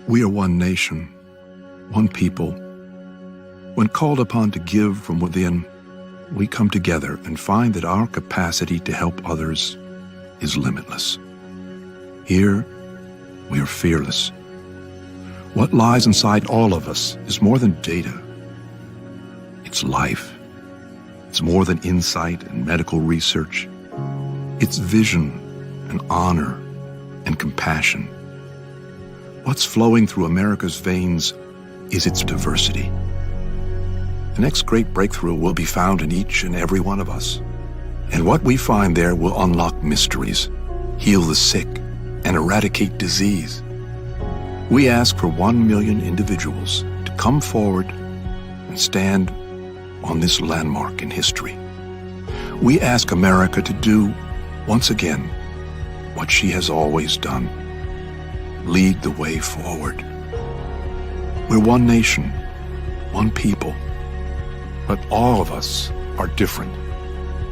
We are one nation, one people. When called upon to give from within, we come together and find that our capacity to help others is limitless. Here, we are fearless. What lies inside all of us is more than data. It's life. It's more than insight and medical research. It's vision and honor and compassion. What's flowing through America's veins is its diversity. The next great breakthrough will be found in each and every one of us. And what we find there will unlock mysteries, heal the sick, and eradicate disease. We ask for 1 million individuals to come forward and stand on this landmark in history. We ask America to do, once again, what she has always done. Lead the way forward. We're one nation, one people, but all of us are different.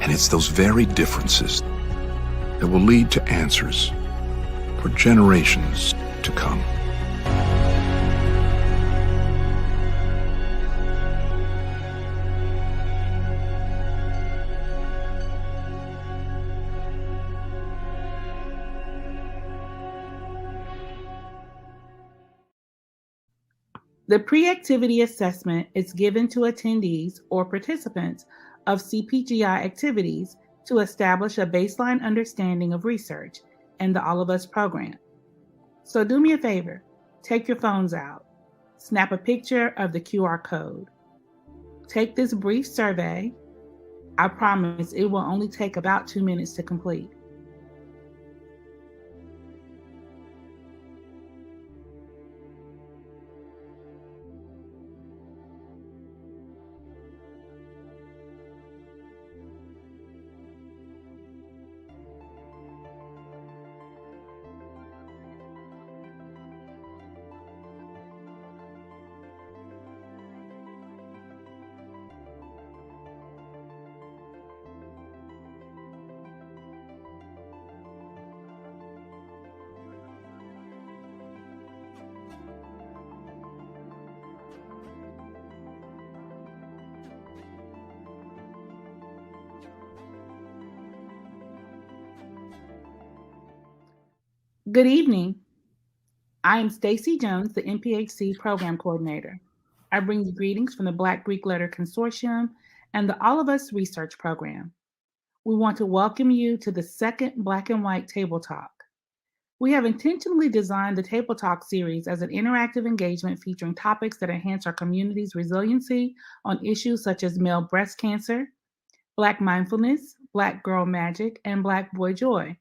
And it's those very differences that will lead to answers for generations to come. The pre-activity assessment is given to attendees or participants of CPGI activities to establish a baseline understanding of research and the All of Us program. So do me a favor, take your phones out, snap a picture of the QR code. Take this brief survey. I promise it will only take about 2 minutes to complete. Good evening. I am Stacy Jones, the NPHC Program Coordinator. I bring you greetings from the Black Greek Letter Consortium and the All of Us Research Program. We want to welcome you to the second Black and White Table Talk. We have intentionally designed the Table Talk series as an interactive engagement featuring topics that enhance our community's resiliency on issues such as male breast cancer, Black mindfulness, Black girl magic, and Black boy joy.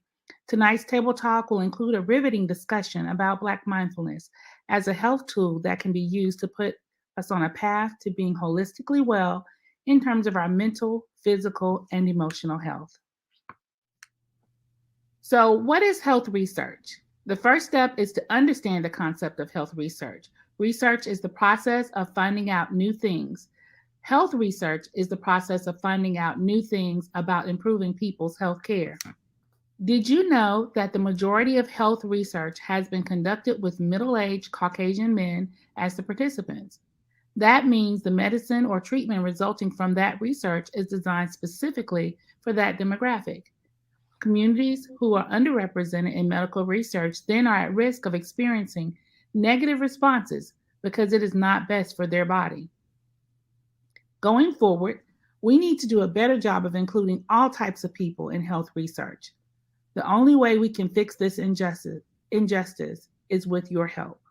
Tonight's Table Talk will include a riveting discussion about Black mindfulness as a health tool that can be used to put us on a path to being holistically well in terms of our mental, physical, and emotional health. So, what is health research? The first step is to understand the concept of health research. Research is the process of finding out new things. Health research is the process of finding out new things about improving people's health care. Did you know that the majority of health research has been conducted with middle-aged Caucasian men as the participants? That means the medicine or treatment resulting from that research is designed specifically for that demographic. Communities who are underrepresented in medical research then are at risk of experiencing negative responses because it is not best for their body. Going forward, we need to do a better job of including all types of people in health research. The only way we can fix this injustice is with your help.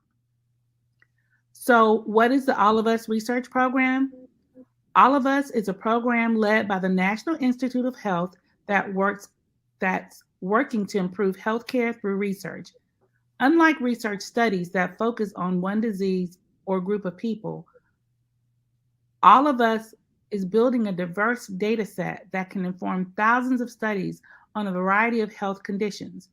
So, what is the All of Us Research Program? All of Us is a program led by the National Institute of Health that's working to improve healthcare through research. Unlike research studies that focus on one disease or group of people, All of Us is building a diverse data set that can inform thousands of studies on a variety of health conditions.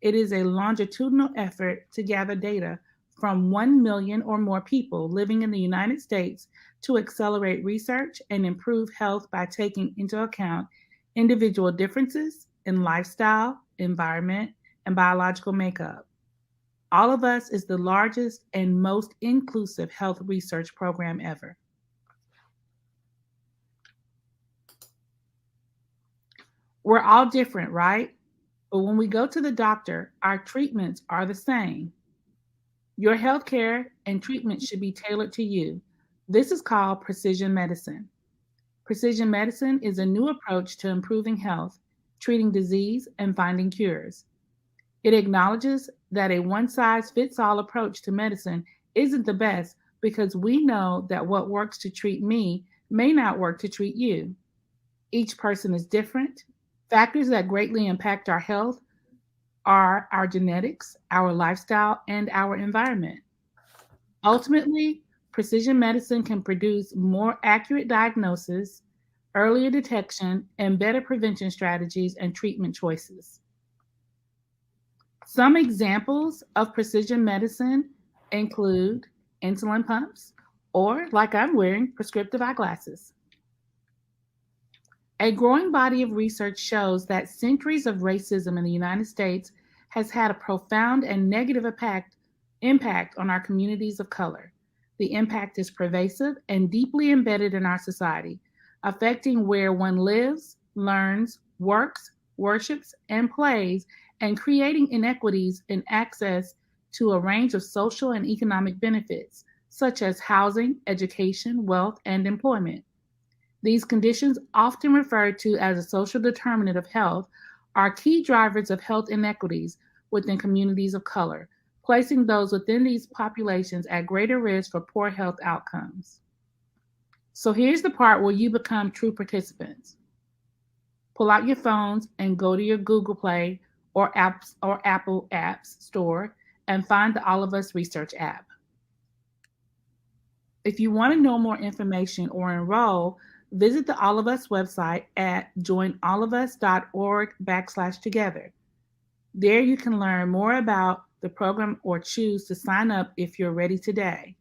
It is a longitudinal effort to gather data from 1 million or more people living in the United States to accelerate research and improve health by taking into account individual differences in lifestyle, environment, and biological makeup. All of Us is the largest and most inclusive health research program ever. We're all different, right? But when we go to the doctor, our treatments are the same. Your healthcare and treatment should be tailored to you. This is called precision medicine. Precision medicine is a new approach to improving health, treating disease, and finding cures. It acknowledges that a one size fits all approach to medicine isn't the best because we know that what works to treat me may not work to treat you. Each person is different. Factors that greatly impact our health are our genetics, our lifestyle, and our environment. Ultimately, precision medicine can produce more accurate diagnosis, earlier detection, and better prevention strategies and treatment choices. Some examples of precision medicine include insulin pumps, or, like I'm wearing, prescriptive eyeglasses. A growing body of research shows that centuries of racism in the United States has had a profound and negative impact on our communities of color. The impact is pervasive and deeply embedded in our society, affecting where one lives, learns, works, worships, and plays, and creating inequities in access to a range of social and economic benefits, such as housing, education, wealth, and employment. These conditions, often referred to as a social determinant of health, are key drivers of health inequities within communities of color, placing those within these populations at greater risk for poor health outcomes. So here's the part where you become true participants. Pull out your phones and go to your Google Play or Apple Apps store and find the All of Us Research app. If you want to know more information or enroll, visit the All of Us website at joinallofus.org/together. There you can learn more about the program or choose to sign up if you're ready today.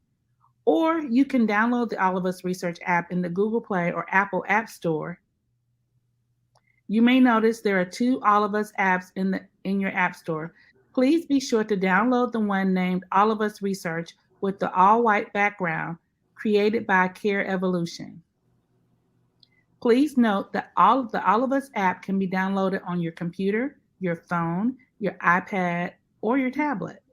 Or you can download the All of Us Research app in the Google Play or Apple App Store. You may notice there are two All of Us apps in your App Store. Please be sure to download the one named All of Us Research with the all-white background created by Care Evolution. Please note that the All of Us app can be downloaded on your computer, your phone, your iPad, or your tablet.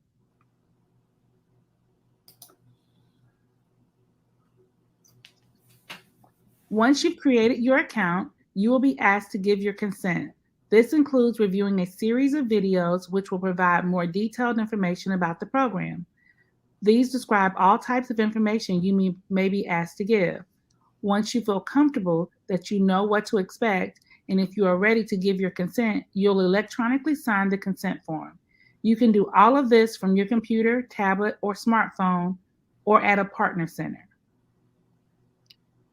Once you've created your account, you will be asked to give your consent. This includes reviewing a series of videos which will provide more detailed information about the program. These describe all types of information you may be asked to give. Once you feel comfortable that you know what to expect, and if you are ready to give your consent, you'll electronically sign the consent form. You can do all of this from your computer, tablet, or smartphone, or at a partner center.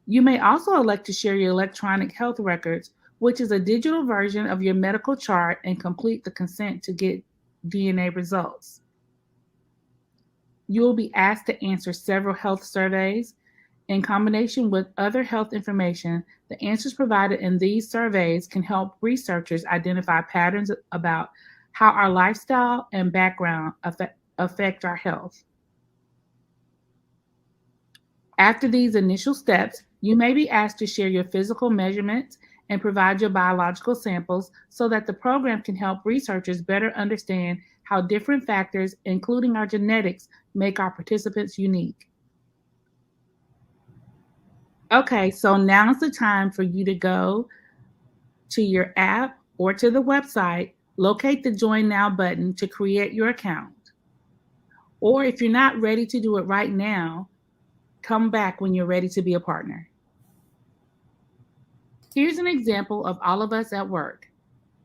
You may also elect to share your electronic health records, which is a digital version of your medical chart, and complete the consent to get DNA results. You will be asked to answer several health surveys. In combination with other health information, the answers provided in these surveys can help researchers identify patterns about how our lifestyle and background affect our health. After these initial steps, you may be asked to share your physical measurements and provide your biological samples so that the program can help researchers better understand how different factors, including our genetics, make our participants unique. Okay, so now's the time for you to go to your app or to the website, locate the Join Now button to create your account. Or if you're not ready to do it right now, come back when you're ready to be a partner. Here's an example of All of Us at Work.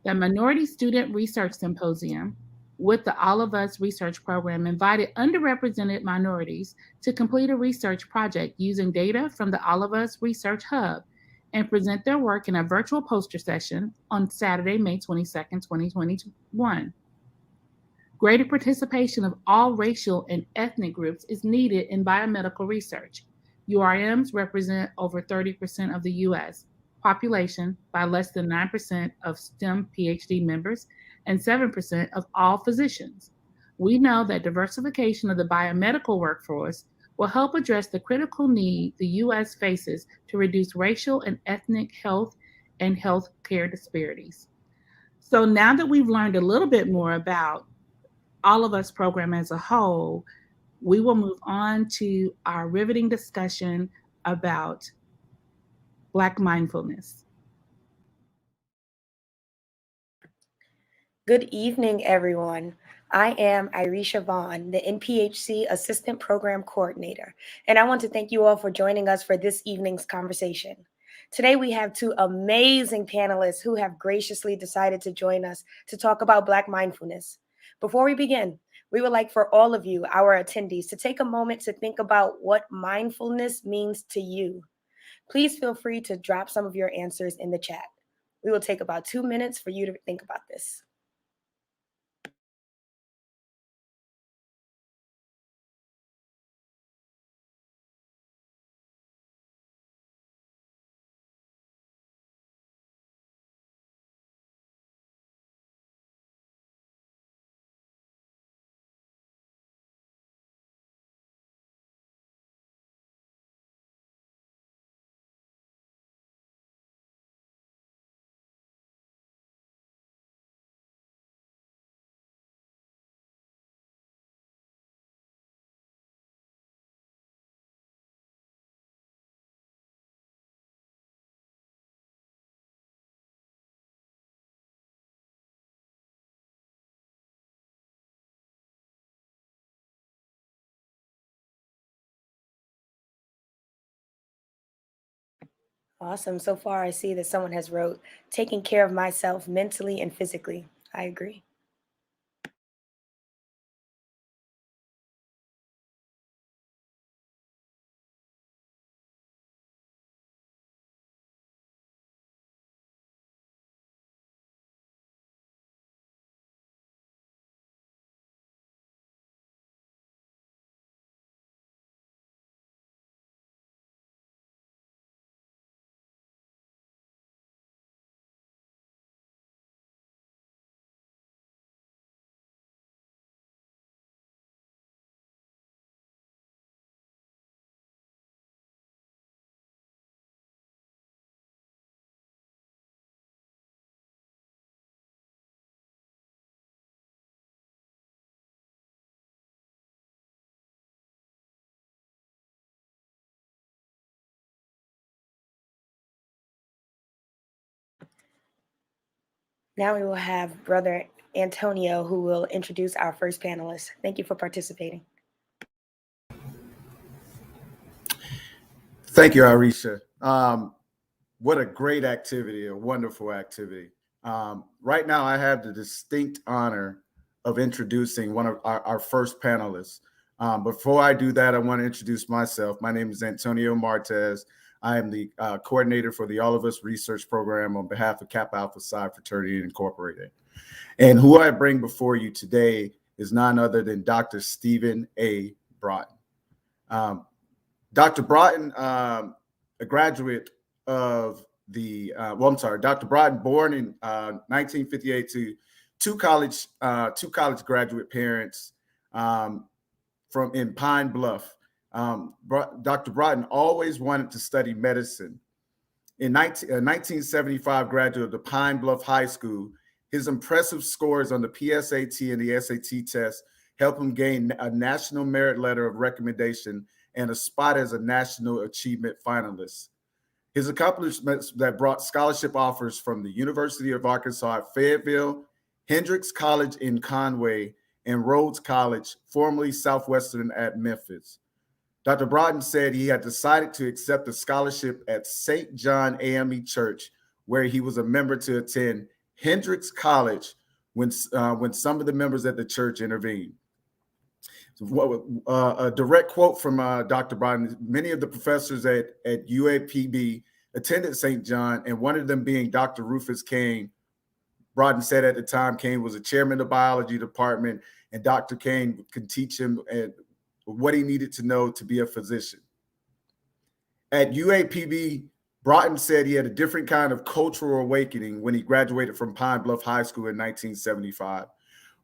The Minority Student Research Symposium with the All of Us Research Program invited underrepresented minorities to complete a research project using data from the All of Us Research Hub and present their work in a virtual poster session on Saturday, May 22nd, 2021. Greater participation of all racial and ethnic groups is needed in biomedical research. URMs represent over 30% of the U.S. population by less than 9% of STEM PhD members and 7% of all physicians. We know that diversification of the biomedical workforce will help address the critical need the U.S. faces to reduce racial and ethnic health and health care disparities. So now that we've learned a little bit more about All of Us program as a whole, we will move on to our riveting discussion about Black mindfulness. Good evening, everyone. I am Irisha Vaughn, the NPHC Assistant Program Coordinator, and I want to thank you all for joining us for this evening's conversation. Today, we have two amazing panelists who have graciously decided to join us to talk about Black mindfulness. Before we begin, we would like for all of you, our attendees, to take a moment to think about what mindfulness means to you. Please feel free to drop some of your answers in the chat. We will take about 2 minutes for you to think about this. Awesome. So far, I see that someone has wrote, taking care of myself mentally and physically. I agree. Now we will have Brother Antonio, who will introduce our first panelist. Thank you for participating. Thank you, Arisha. What a great activity, a wonderful activity. Right now, I have the distinct honor of introducing one of our first panelists. Before I do that, I want to introduce myself. My name is Antonio Martez. I am the coordinator for the All of Us Research Program on behalf of Kappa Alpha Psi Fraternity Incorporated. And who I bring before you today is none other than Dr. Stephen A. Broughton. Dr. Broughton, a graduate of the, Dr. Broughton, born in 1958 to two college graduate parents from in Pine Bluff. Dr. Broughton always wanted to study medicine. In 1975, graduate of the Pine Bluff High School, his impressive scores on the PSAT and the SAT test helped him gain a National Merit Letter of Recommendation and a spot as a National Achievement finalist. His accomplishments that brought scholarship offers from the University of Arkansas at Fayetteville, Hendrix College in Conway, and Rhodes College, formerly Southwestern at Memphis. Dr. Broughton said he had decided to accept a scholarship at St. John AME Church, where he was a member, to attend Hendrix College when some of the members at the church intervened. A direct quote from Dr. Broughton: many of the professors at UAPB attended St. John, and one of them being Dr. Rufus Kane. Broughton said at the time Kane was a chairman of the biology department, and Dr. Kane could teach him what he needed to know to be a physician. At UAPB, Broughton said he had a different kind of cultural awakening when he graduated from Pine Bluff High School in 1975.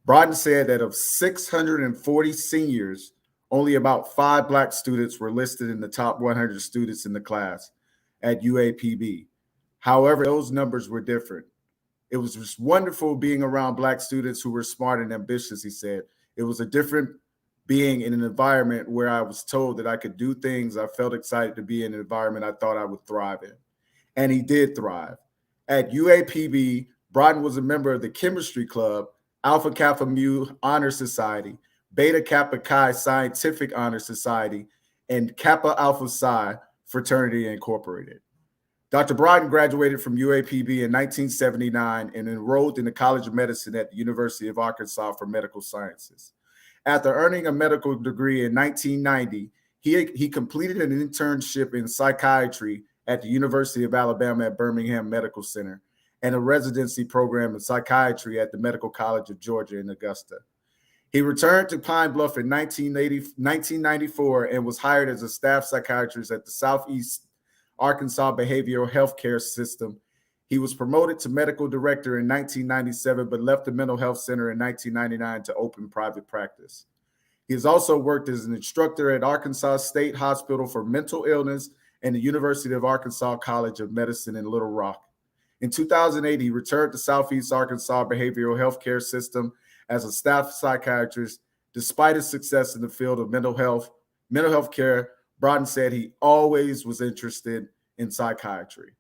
Broughton said that of 640 seniors, only about 5 Black students were listed in the top 100 students in the class at UAPB. However, those numbers were different. It was just wonderful being around Black students who were smart and ambitious, he said. It was a different being in an environment where I was told that I could do things. I felt excited to be in an environment I thought I would thrive in. And he did thrive. At UAPB, Broughton was a member of the Chemistry Club, Alpha Kappa Mu Honor Society, Beta Kappa Chi Scientific Honor Society, and Kappa Alpha Psi Fraternity Incorporated. Dr. Broughton graduated from UAPB in 1979 and enrolled in the College of Medicine at the University of Arkansas for Medical Sciences. After earning a medical degree in 1990, he completed an internship in psychiatry at the University of Alabama at Birmingham Medical Center and a residency program in psychiatry at the Medical College of Georgia in Augusta. He returned to Pine Bluff in 1994 and was hired as a staff psychiatrist at the Southeast Arkansas Behavioral Health Care System. He was promoted to medical director in 1997, but left the mental health center in 1999 to open private practice. He has also worked as an instructor at Arkansas State Hospital for Mental Illness and the University of Arkansas College of Medicine in Little Rock. In 2008, he returned to Southeast Arkansas Behavioral Health Care System as a staff psychiatrist. Despite his success in the field of mental health care, Broughton said he always was interested in psychiatry.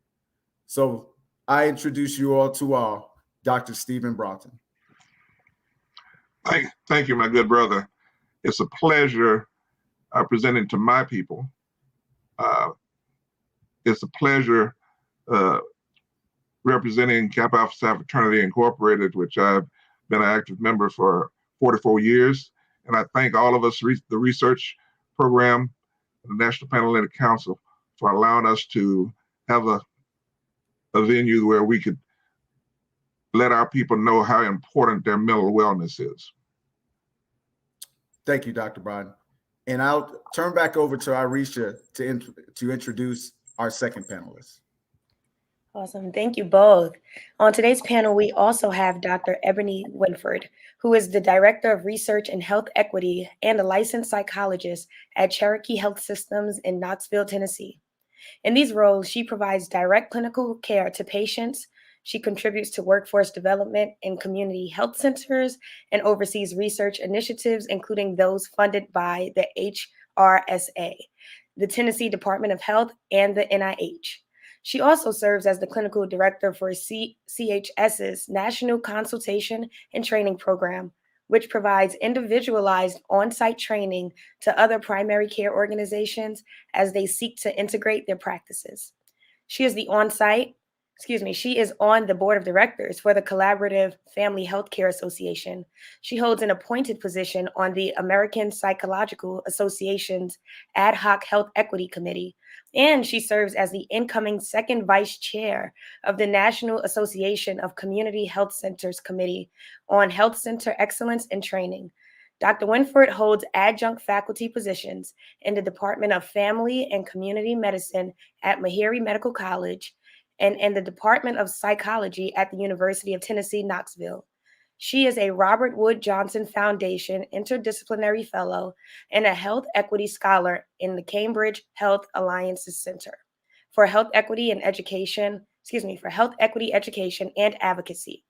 So I introduce you all to Dr. Stephen Broughton. Thank you, my good brother. It's a pleasure presenting to my people. It's a pleasure representing Kappa Alpha Psi Fraternity Incorporated, which I've been an active member for 44 years. And I thank all of us, the research program, the National Panhellenic Council, for allowing us to have a venue where we could let our people know how important their mental wellness is. Thank you, Dr. Broughton. And I'll turn back over to Irisha to introduce our second panelist. Awesome. Thank you both. On today's panel, we also have Dr. Ebony Winford, who is the Director of Research and Health Equity and a licensed psychologist at Cherokee Health Systems in Knoxville, Tennessee. In these roles, she provides direct clinical care to patients. She contributes to workforce development in community health centers and oversees research initiatives, including those funded by the HRSA, the Tennessee Department of Health, and the NIH. She also serves as the clinical director for CHS's National Consultation and Training Program, which provides individualized on-site training to other primary care organizations as they seek to integrate their practices. She is on the board of directors for the Collaborative Family Healthcare Association. She holds an appointed position on the American Psychological Association's Ad Hoc Health Equity Committee, and she serves as the incoming second vice chair of the National Association of Community Health Centers Committee on Health Center Excellence and Training. Dr. Winford holds adjunct faculty positions in the Department of Family and Community Medicine at Meharry Medical College and in the Department of Psychology at the University of Tennessee, Knoxville. She is a Robert Wood Johnson Foundation Interdisciplinary Fellow and a Health Equity Scholar in the Cambridge Health Alliances Center for Health Equity Education and Advocacy.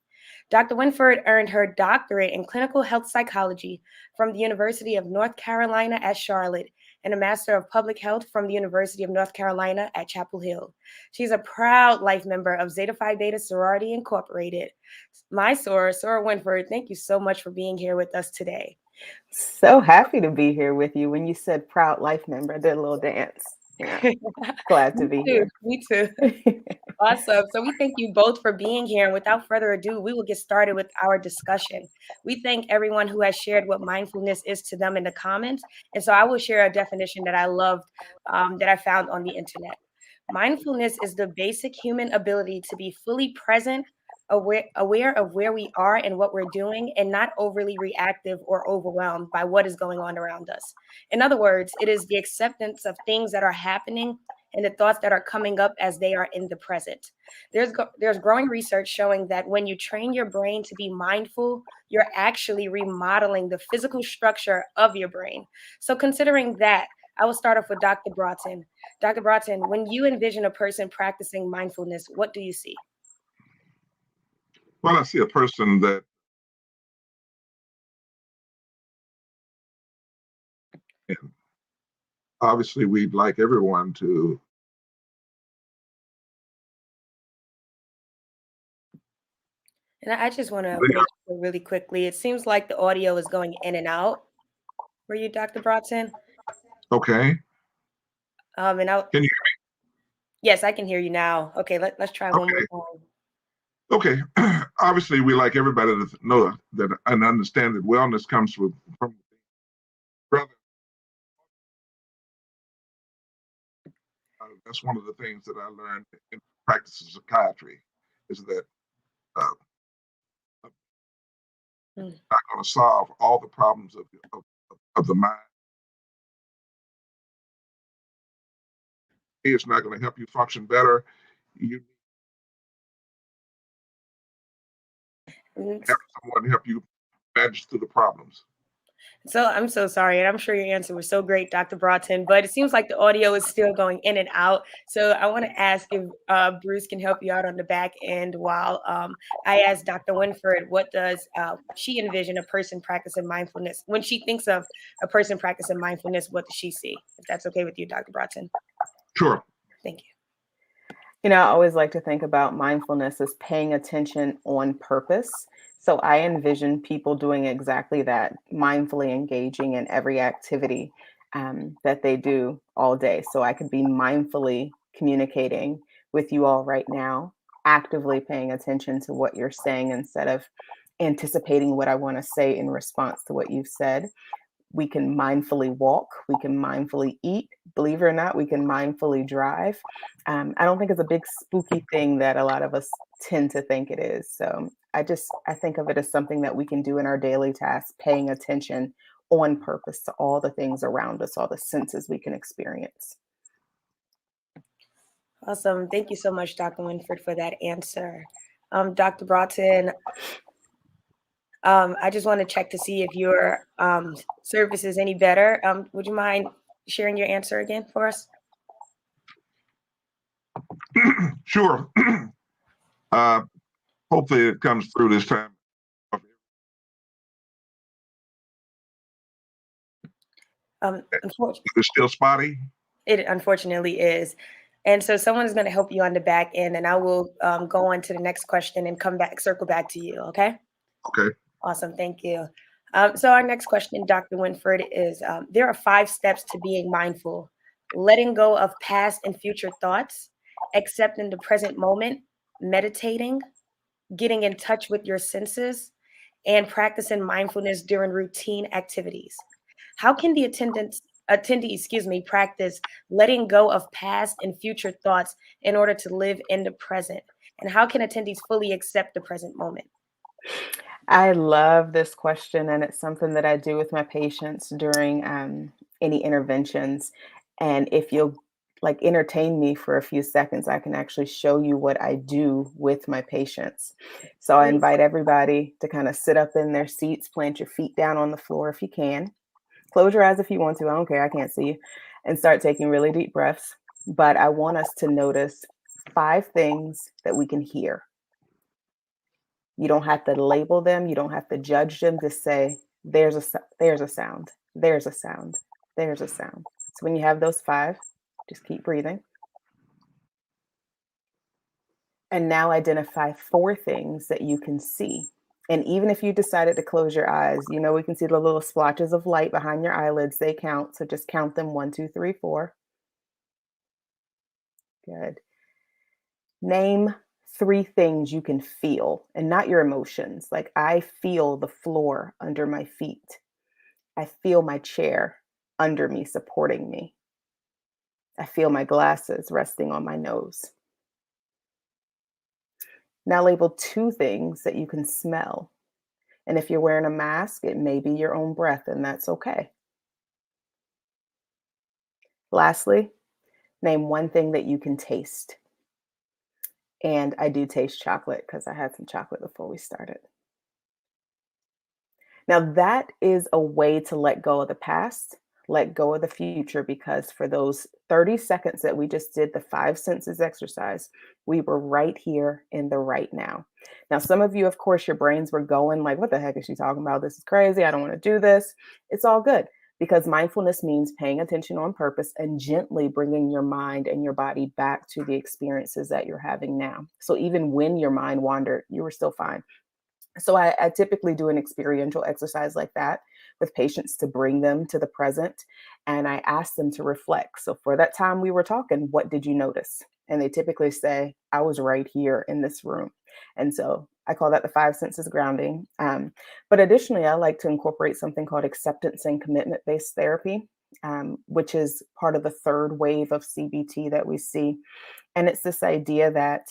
Dr. Winford earned her doctorate in clinical health psychology from the University of North Carolina at Charlotte and a Master of Public Health from the University of North Carolina at Chapel Hill. She's a proud life member of Zeta Phi Beta Sorority Incorporated. My soror, Soror Winford, thank you so much for being here with us today. So happy to be here with you. When you said proud life member, I did a little dance. Yeah. Glad to be here. Me too. Awesome. So we thank you both for being here. And without further ado, we will get started with our discussion. We thank everyone who has shared what mindfulness is to them in the comments. And so I will share a definition that I loved that I found on the internet. Mindfulness is the basic human ability to be fully present, aware of where we are and what we're doing, and not overly reactive or overwhelmed by what is going on around us. In other words, it is the acceptance of things that are happening and the thoughts that are coming up as they are in the present. There's growing research showing that when you train your brain to be mindful, you're actually remodeling the physical structure of your brain. So considering that, I will start off with Dr. Broughton. Dr. Broughton, when you envision a person practicing mindfulness, what do you see? Well, I see a person that obviously we'd like everyone to. And I just want to make sure really quickly, it seems like the audio is going in and out for you, Dr. Broughton. Okay. And Can you? Yes, I can hear you now. Okay, let's try one more time. Okay. Obviously, we like everybody to know that and understand that wellness comes from brother. That's one of the things that I learned in practice of psychiatry is that not going to solve all the problems of the mind. It's not going to help you function better. You have someone to help you manage through the problems. So I'm so sorry, and I'm sure your answer was so great, Dr. Broughton, but it seems like the audio is still going in and out. So I want to ask if Bruce can help you out on the back end while I ask Dr. Winford, what does she envision a person practicing mindfulness? When she thinks of a person practicing mindfulness, what does she see? If that's okay with you, Dr. Broughton. Sure. Thank you. You know, I always like to think about mindfulness as paying attention on purpose. So I envision people doing exactly that, mindfully engaging in every activity that they do all day. So I could be mindfully communicating with you all right now, actively paying attention to what you're saying instead of anticipating what I want to say in response to what you've said. We can mindfully walk, we can mindfully eat. Believe it or not, we can mindfully drive. I don't think it's a big spooky thing that a lot of us tend to think it is. So I think of it as something that we can do in our daily tasks, paying attention on purpose to all the things around us, all the senses we can experience. Awesome. Thank you so much, Dr. Winford, for that answer. Dr. Broughton, I just want to check to see if your service is any better. Would you mind sharing your answer again for us? Sure. Hopefully it comes through this time. Unfortunately, It's still spotty. it unfortunately is. And so someone is going to help you on the back end, and I will go on to the next question and circle back to you. Okay. Okay. Awesome. Thank you. So our next question, Dr. Winford, is there are 5 steps to being mindful: letting go of past and future thoughts, accepting the present moment, meditating, getting in touch with your senses, and practicing mindfulness during routine activities. How can the attendee, practice letting go of past and future thoughts in order to live in the present? And how can attendees fully accept the present moment? I love this question, and it's something that I do with my patients during any interventions. And if you'll like entertain me for a few seconds, I can actually show you what I do with my patients. So I invite everybody to kind of sit up in their seats, plant your feet down on the floor if you can. Close your eyes if you want to. I don't care. I can't see you. And start taking really deep breaths. But I want us to notice 5 things that we can hear. You don't have to label them. You don't have to judge them. Just say, there's a sound, there's a sound, there's a sound, there's a sound. So when you have those 5, just keep breathing. And now identify 4 things that you can see. And even if you decided to close your eyes, you know, we can see the little splotches of light behind your eyelids. They count. So just count them 1, 2, 3, 4. Good. Name 3 things you can feel and not your emotions. Like, I feel the floor under my feet. I feel my chair under me, supporting me. I feel my glasses resting on my nose. Now label 2 things that you can smell. And if you're wearing a mask, it may be your own breath, and that's okay. Lastly, Name one thing that you can taste. And I do taste chocolate because I had some chocolate before we started. Now, that is a way to let go of the past, let go of the future, because for those 30 seconds that we just did the five senses exercise, we were right here in the right now. Now, some of you, of course, your brains were going like, what the heck is she talking about? This is crazy. I don't want to do this. It's all good, because mindfulness means paying attention on purpose and gently bringing your mind and your body back to the experiences that you're having now. So even when your mind wandered, you were still fine. So I typically do an experiential exercise like that with patients to bring them to the present. And I ask them to reflect. So for that time we were talking, what did you notice? And they typically say, I was right here in this room. And so I call that the five senses grounding. But additionally, I like to incorporate something called acceptance and commitment-based therapy, which is part of the third wave of CBT that we see. And it's this idea that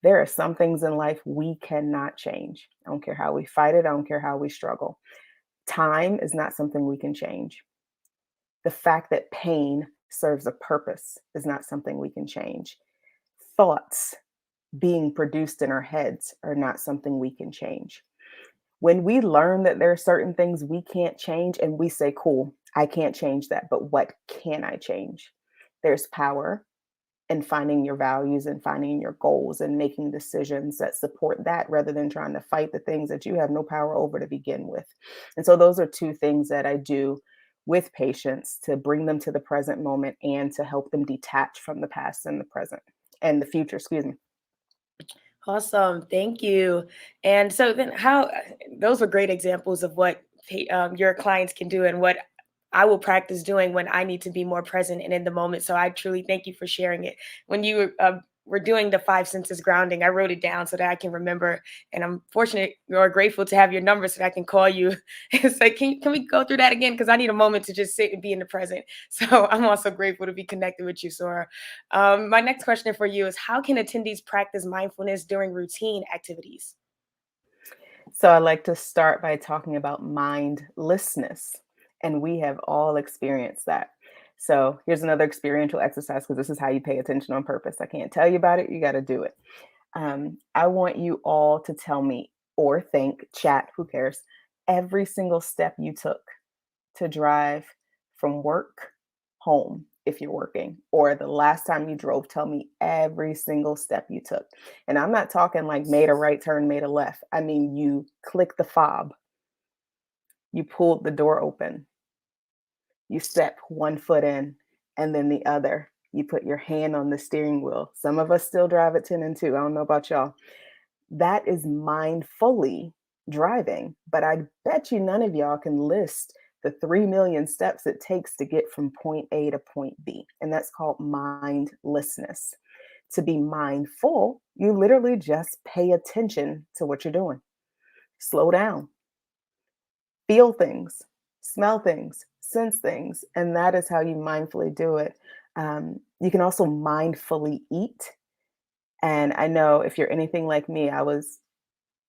there are some things in life we cannot change. I don't care how we fight it. I don't care how we struggle. Time is not something we can change. The fact that pain serves a purpose is not something we can change. Thoughts being produced in our heads are not something we can change. When we learn that there are certain things we can't change and we say, cool, I can't change that, but what can I change? There's power and finding your values and finding your goals and making decisions that support that rather than trying to fight the things that you have no power over to begin with. And so those are two things that I do with patients to bring them to the present moment and to help them detach from the past and the present and the future, excuse me. Awesome. Thank you. And so then those were great examples of what your clients can do and what I will practice doing when I need to be more present and in the moment. So I truly thank you for sharing it. When you were doing the five senses grounding, I wrote it down so that I can remember. And I'm fortunate or grateful to have your number so that I can call you and say, can we go through that again? Because I need a moment to just sit and be in the present. So I'm also grateful to be connected with you, Sora. My next question for you is, how can attendees practice mindfulness during routine activities? So I like to start by talking about mindlessness, and we have all experienced that. So here's another experiential exercise because this is how you pay attention on purpose. I can't tell you about it. You got to do it. I want you all to tell me or think, chat, who cares, every single step you took to drive from work home if you're working, or the last time you drove. Tell me every single step you took. And I'm not talking like made a right turn, made a left. I mean, you clicked the fob, you pulled the door open, you step one foot in and then the other. You put your hand on the steering wheel. Some of us still drive at 10 and 2. I don't know about y'all. That is mindfully driving. But I bet you none of y'all can list the 3 million steps it takes to get from point A to point B. And that's called mindlessness. To be mindful, you literally just pay attention to what you're doing. Slow down, feel things, smell things, sense things. And that is how you mindfully do it. You can also mindfully eat. And I know if you're anything like me, I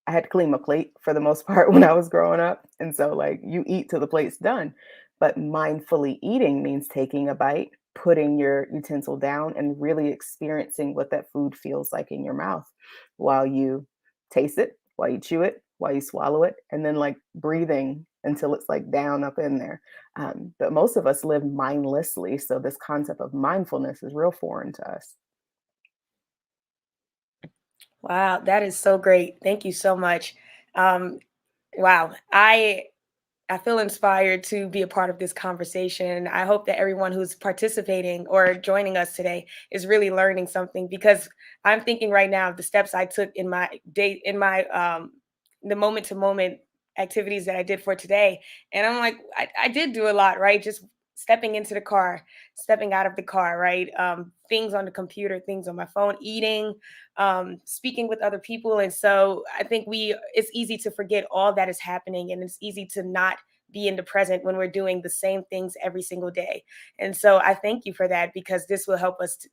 had to clean my plate for the most part when I was growing up. And so like you eat till the plate's done. But mindfully eating means taking a bite, putting your utensil down and really experiencing what that food feels like in your mouth while you taste it, while you chew it, while you swallow it, and then like breathing until it's like down up in there. But most of us live mindlessly. So this concept of mindfulness is real foreign to us. Wow, that is so great. Thank you so much. Um, wow, I feel inspired to be a part of this conversation. I hope that everyone who's participating or joining us today is really learning something, because I'm thinking right now of the steps I took in my day, in my the moment to moment activities that I did for today. And I'm like, I did do a lot, right? Just stepping into the car, stepping out of the car, right? Things on the computer, things on my phone, eating, speaking with other people. And so I think it's easy to forget all that is happening, and it's easy to not be in the present when we're doing the same things every single day. And so I thank you for that, because this will help us to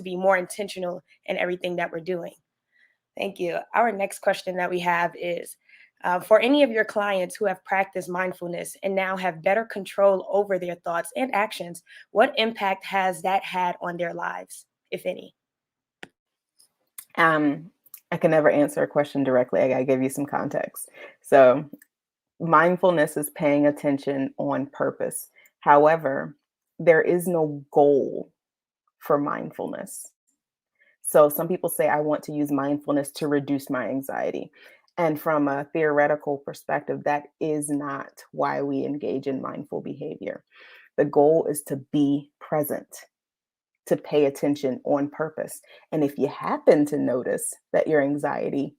be more intentional in everything that we're doing. Thank you. Our next question that we have is, For any of your clients who have practiced mindfulness and now have better control over their thoughts and actions, what impact has that had on their lives, if any? I can never answer a question directly. I gotta give you some context. So mindfulness is paying attention on purpose. However, there is no goal for mindfulness. So some people say, I want to use mindfulness to reduce my anxiety. And from a theoretical perspective, that is not why we engage in mindful behavior. The goal is to be present, to pay attention on purpose. And if you happen to notice that your anxiety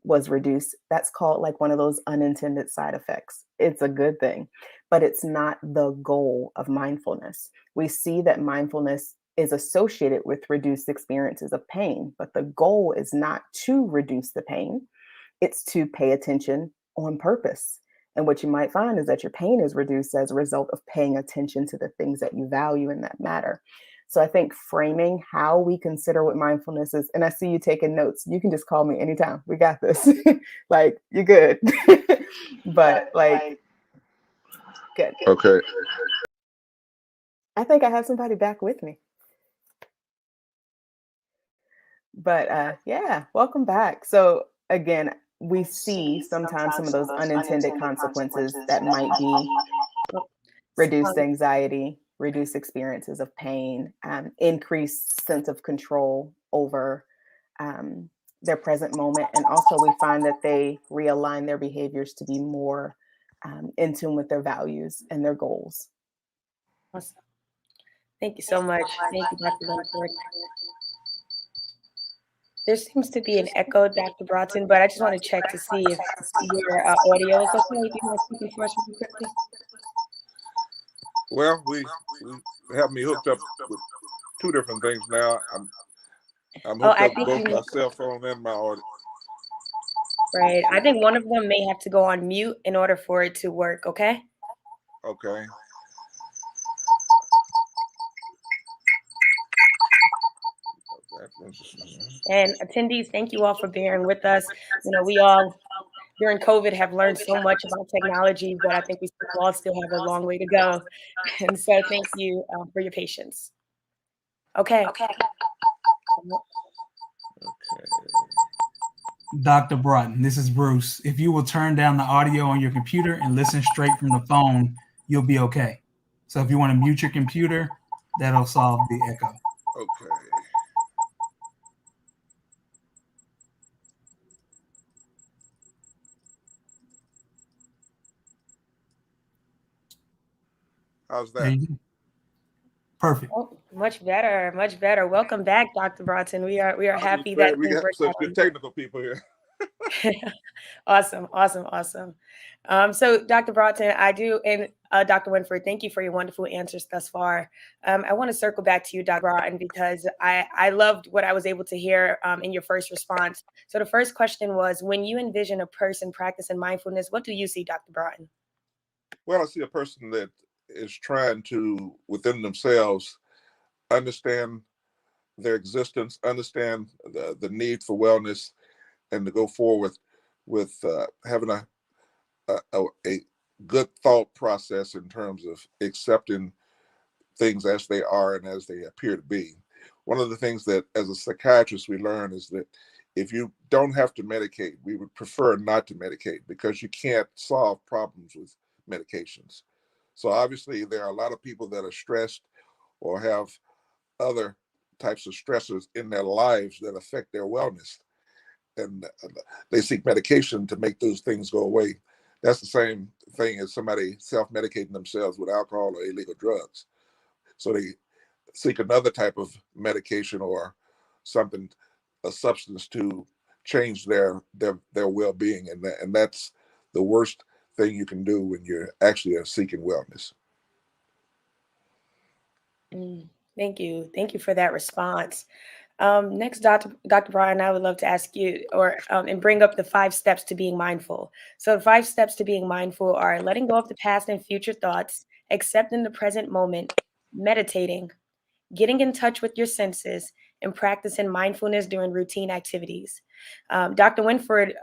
was reduced, that's called like one of those unintended side effects. It's a good thing, but it's not the goal of mindfulness. We see that mindfulness is associated with reduced experiences of pain, but the goal is not to reduce the pain, it's to pay attention on purpose. And what you might find is that your pain is reduced as a result of paying attention to the things that you value and that matter. So I think framing how we consider what mindfulness is, and I see you taking notes. You can just call me anytime. We got this. Like, you're good. But like, good. Okay. I think I have somebody back with me. But yeah, welcome back. So again, we see sometimes some of those unintended consequences that might be reduced anxiety, reduced experiences of pain, increased sense of control over their present moment. And also we find that they realign their behaviors to be more in tune with their values and their goals. Awesome. Thank you so much. Thank you, Dr. Winford. There seems to be an echo, Dr. Broughton, but I just want to check to see if your audio is okay. If you want to speak for us really quickly. Well, we have me hooked up with two different things now. I'm hooked up both my cell phone and my audio. Right. I think one of them may have to go on mute in order for it to work. Okay. Okay. And attendees, thank you all for bearing with us. You know, we all during COVID have learned so much about technology, but I think we all still have a long way to go. And so thank you for your patience. Okay. Dr. Broughton, this is Bruce. If you will turn down the audio on your computer and listen straight from the phone, you'll be okay. So if you want to mute your computer, that'll solve the echo. Okay. How's that? Perfect. Oh, much better, much better. Welcome back, Dr. Broughton. We are happy that we got such good technical people here. Awesome. So Dr. Broughton, I do, and Dr. Winford, thank you for your wonderful answers thus far. I want to circle back to you, Dr. Broughton, because I loved what I was able to hear in your first response. So the first question was, when you envision a person practicing mindfulness, what do you see, Dr. Broughton? Well, I see a person that is trying to, within themselves, understand their existence, understand the need for wellness, and to go forward with having a good thought process in terms of accepting things as they are and as they appear to be. One of the things that as a psychiatrist we learn is that if you don't have to medicate, we would prefer not to medicate because you can't solve problems with medications. So obviously there are a lot of people that are stressed or have other types of stressors in their lives that affect their wellness. And they seek medication to make those things go away. That's the same thing as somebody self-medicating themselves with alcohol or illegal drugs. So they seek another type of medication or something, a substance to change their well-being. And that's the worst thing you can do when you're actually seeking wellness. Thank you. Thank you for that response. Next, Dr. Broughton, I would love to ask you and bring up the 5 steps to being mindful. So the 5 steps to being mindful are letting go of the past and future thoughts, accepting the present moment, meditating, getting in touch with your senses, and practicing mindfulness during routine activities. Dr. Winford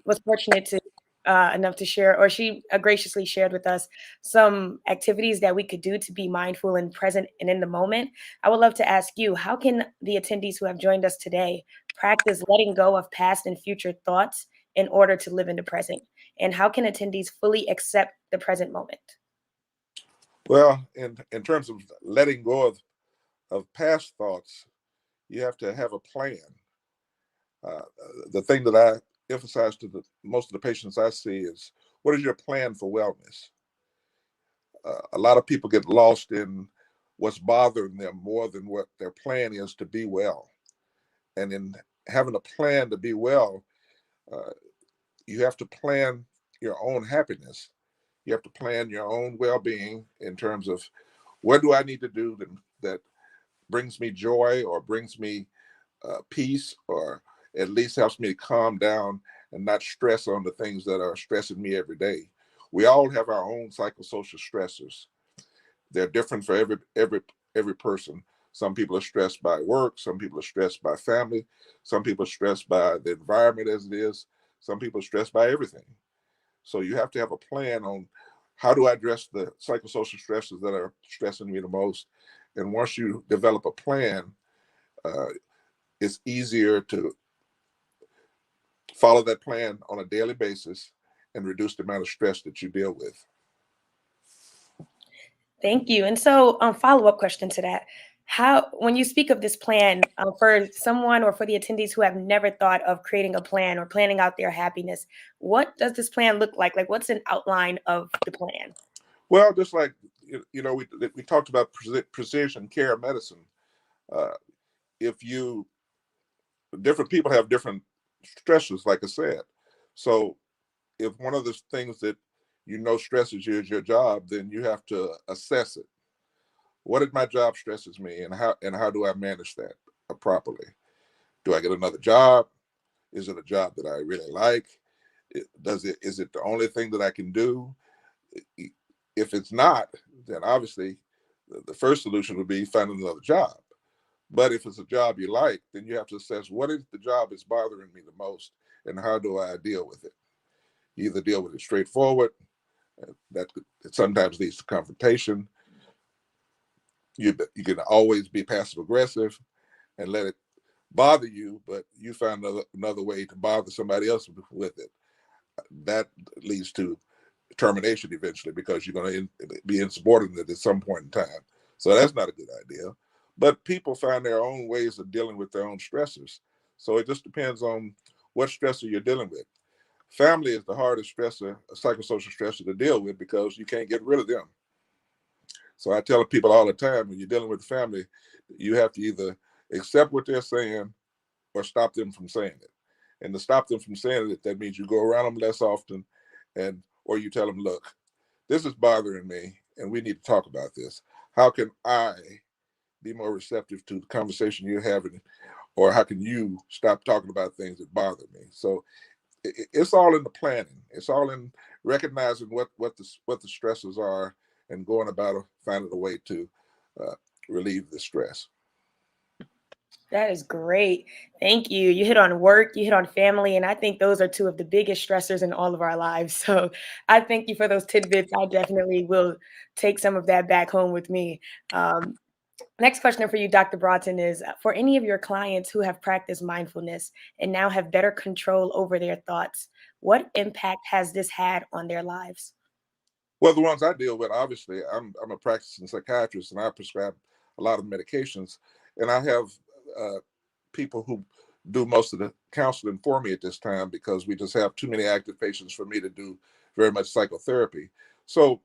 was fortunate to enough to share, or she graciously shared with us some activities that we could do to be mindful and present and in the moment. I would love to ask you, how can the attendees who have joined us today practice letting go of past and future thoughts in order to live in the present? And how can attendees fully accept the present moment? Well, in terms of letting go of past thoughts, you have to have a plan. The thing that I emphasize to most of the patients I see is, what is your plan for wellness? A lot of people get lost in what's bothering them more than what their plan is to be well. And in having a plan to be well, you have to plan your own happiness. You have to plan your own well-being in terms of, what do I need to do that brings me joy, or brings me peace, or at least helps me to calm down and not stress on the things that are stressing me every day. We all have our own psychosocial stressors. They're different for every person. Some people are stressed by work. Some people are stressed by family. Some people are stressed by the environment as it is. Some people are stressed by everything. So you have to have a plan on, how do I address the psychosocial stresses that are stressing me the most? And once you develop a plan, it's easier to follow that plan on a daily basis and reduce the amount of stress that you deal with. Thank you. And so, follow-up question to that. How, when you speak of this plan, for someone or for the attendees who have never thought of creating a plan or planning out their happiness, what does this plan look like? Like, what's an outline of the plan? Well, just like, we talked about precision care medicine. Different people have different stresses, like I said. So if one of the things that stresses you is your job, then you have to assess it. What did my job stresses me, and how do I manage that properly? Do I get another job? Is it a job that I really like? Is it the only thing that I can do? If it's not, then obviously the first solution would be finding another job. But if it's a job you like, then you have to assess, what is the job that's bothering me the most, and how do I deal with it? You either deal with it straightforward, that sometimes leads to confrontation. You can always be passive aggressive and let it bother you, but you find another way to bother somebody else with it. That leads to termination eventually, because you're going to be insubordinate at some point in time. So that's not a good idea. But people find their own ways of dealing with their own stressors. So it just depends on what stressor you're dealing with. Family is the hardest stressor, a psychosocial stressor to deal with, because you can't get rid of them. So I tell people all the time, when you're dealing with family, you have to either accept what they're saying or stop them from saying it. And to stop them from saying it, that means you go around them less often, or you tell them, look, this is bothering me, and we need to talk about this. How can I be more receptive to the conversation you're having, or how can you stop talking about things that bother me? So it's all in the planning. It's all in recognizing what the stresses are, and going about finding a way to relieve the stress. That is great. Thank you. You hit on work, you hit on family, and I think those are two of the biggest stressors in all of our lives. So I thank you for those tidbits. I definitely will take some of that back home with me. Next question for you, Dr. Broughton, is, for any of your clients who have practiced mindfulness and now have better control over their thoughts, what impact has this had on their lives? Well, the ones I deal with, obviously, I'm a practicing psychiatrist, and I prescribe a lot of medications, and I have people who do most of the counseling for me at this time, because we just have too many active patients for me to do very much psychotherapy. So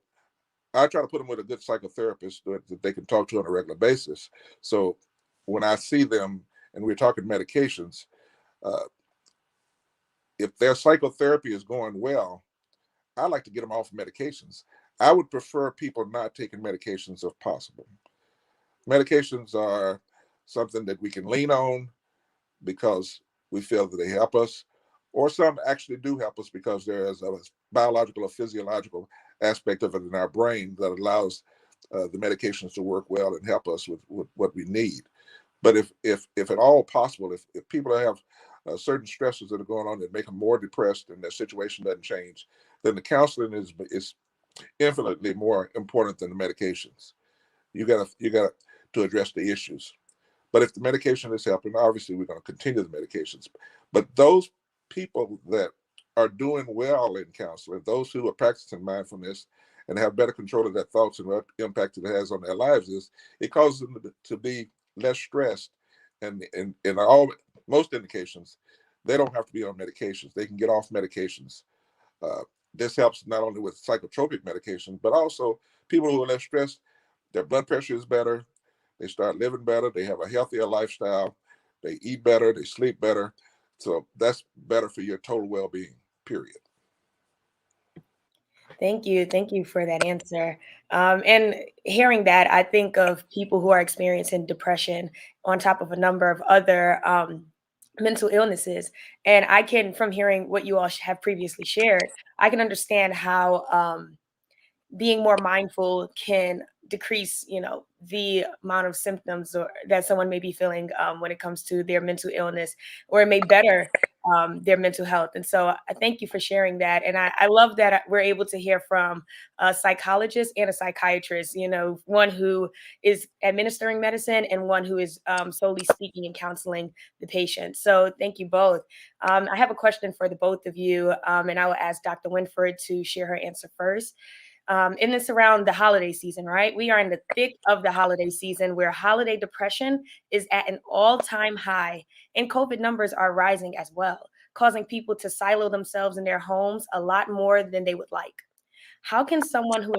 I try to put them with a good psychotherapist that they can talk to on a regular basis. So when I see them and we're talking medications, if their psychotherapy is going well, I like to get them off medications. I would prefer people not taking medications if possible. Medications are something that we can lean on because we feel that they help us, or some actually do help us because there is a biological or physiological aspect of it in our brain that allows the medications to work well and help us with what we need. But if at all possible, if people have certain stresses that are going on that make them more depressed and their situation doesn't change, then the counseling is infinitely more important than the medications. You got to address the issues. But if the medication is helping, obviously we're going to continue the medications. But those people that are doing well in counseling, those who are practicing mindfulness and have better control of their thoughts and what impact it has on their lives, is it causes them to be less stressed. And in most indications, they don't have to be on medications. They can get off medications. Uh, this helps not only with psychotropic medication, but also people who are less stressed, their blood pressure is better. They start living better. They have a healthier lifestyle. They eat better. They sleep better. So that's better for your total well-being, period. Thank you. Thank you for that answer. And hearing that, I think of people who are experiencing depression on top of a number of other mental illnesses. And I can, from hearing what you all have previously shared, I can understand how being more mindful can decrease, the amount of symptoms or that someone may be feeling when it comes to their mental illness, or it may better their mental health. And so I thank you for sharing that. And I love that we're able to hear from a psychologist and a psychiatrist, one who is administering medicine and one who is solely speaking and counseling the patient. So thank you both. I have a question for the both of you, and I will ask Dr. Winford to share her answer first. In this around the holiday season, right? We are in the thick of the holiday season where holiday depression is at an all-time high, and COVID numbers are rising as well, causing people to silo themselves in their homes a lot more than they would like. How can someone who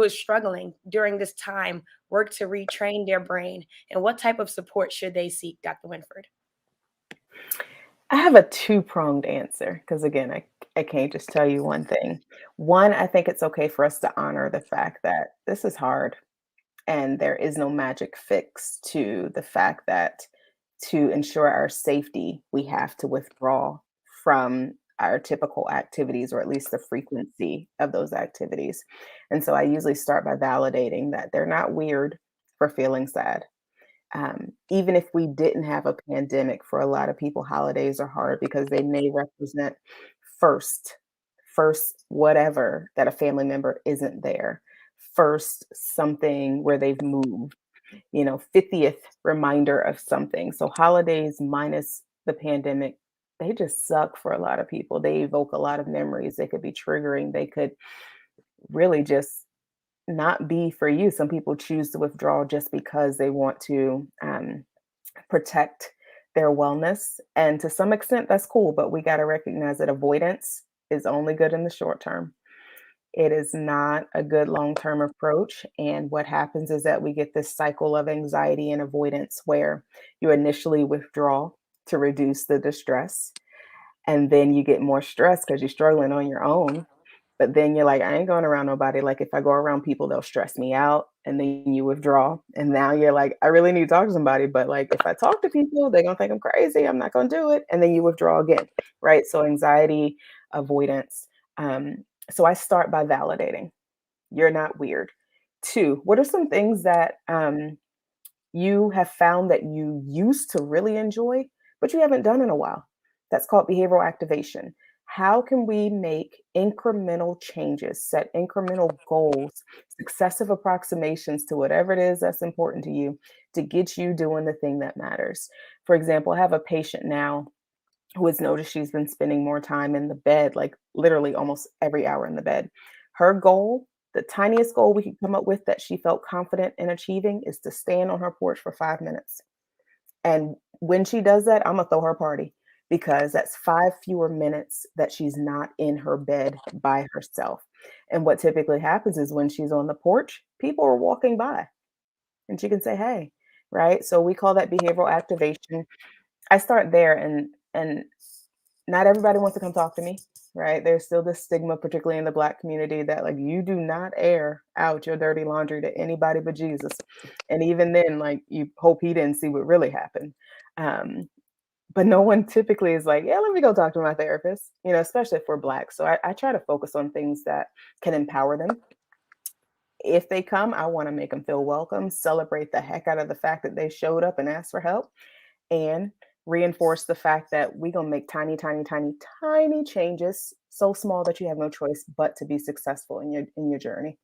is struggling during this time work to retrain their brain, and what type of support should they seek, Dr. Winford? I have a two-pronged answer because, again, I can't just tell you one thing. One, I think it's okay for us to honor the fact that this is hard and there is no magic fix to the fact that to ensure our safety, we have to withdraw from our typical activities, or at least the frequency of those activities. And so I usually start by validating that they're not weird for feeling sad. Even if we didn't have a pandemic, for a lot of people, holidays are hard because they may represent first, first whatever that a family member isn't there, first something where they've moved, 50th reminder of something. So holidays minus the pandemic, they just suck for a lot of people. They evoke a lot of memories. They could be triggering. They could really just not be for you. Some people choose to withdraw just because they want to protect their wellness. And to some extent, that's cool, but we got to recognize that avoidance is only good in the short term. It is not a good long-term approach. And what happens is that we get this cycle of anxiety and avoidance where you initially withdraw to reduce the distress. And then you get more stress because you're struggling on your own. But then you're like, I ain't going around nobody. Like, if I go around people, they'll stress me out. And then you withdraw. And now you're like, I really need to talk to somebody. But like, if I talk to people, they're going to think I'm crazy. I'm not going to do it. And then you withdraw again. Right. So anxiety, avoidance. So I start by validating you're not weird. Two, what are some things that you have found that you used to really enjoy, but you haven't done in a while? That's called behavioral activation. How can we make incremental changes, set incremental goals, successive approximations to whatever it is that's important to you to get you doing the thing that matters? For example, I have a patient now who has noticed she's been spending more time in the bed, like literally almost every hour in the bed. Her goal, the tiniest goal we could come up with that she felt confident in achieving, is to stand on her porch for 5 minutes. And when she does that, I'm gonna throw her a party because that's 5 fewer minutes that she's not in her bed by herself. And what typically happens is when she's on the porch, people are walking by and she can say, hey, right? So we call that behavioral activation. I start there, and not everybody wants to come talk to me, right? There's still this stigma, particularly in the Black community, that like you do not air out your dirty laundry to anybody but Jesus. And even then, like you hope he didn't see what really happened. But no one typically is like, yeah, let me go talk to my therapist, especially if we're Black. So I try to focus on things that can empower them. If they come, I want to make them feel welcome, celebrate the heck out of the fact that they showed up and asked for help, and reinforce the fact that we're going to make tiny, tiny, tiny, tiny changes, so small that you have no choice but to be successful in your journey.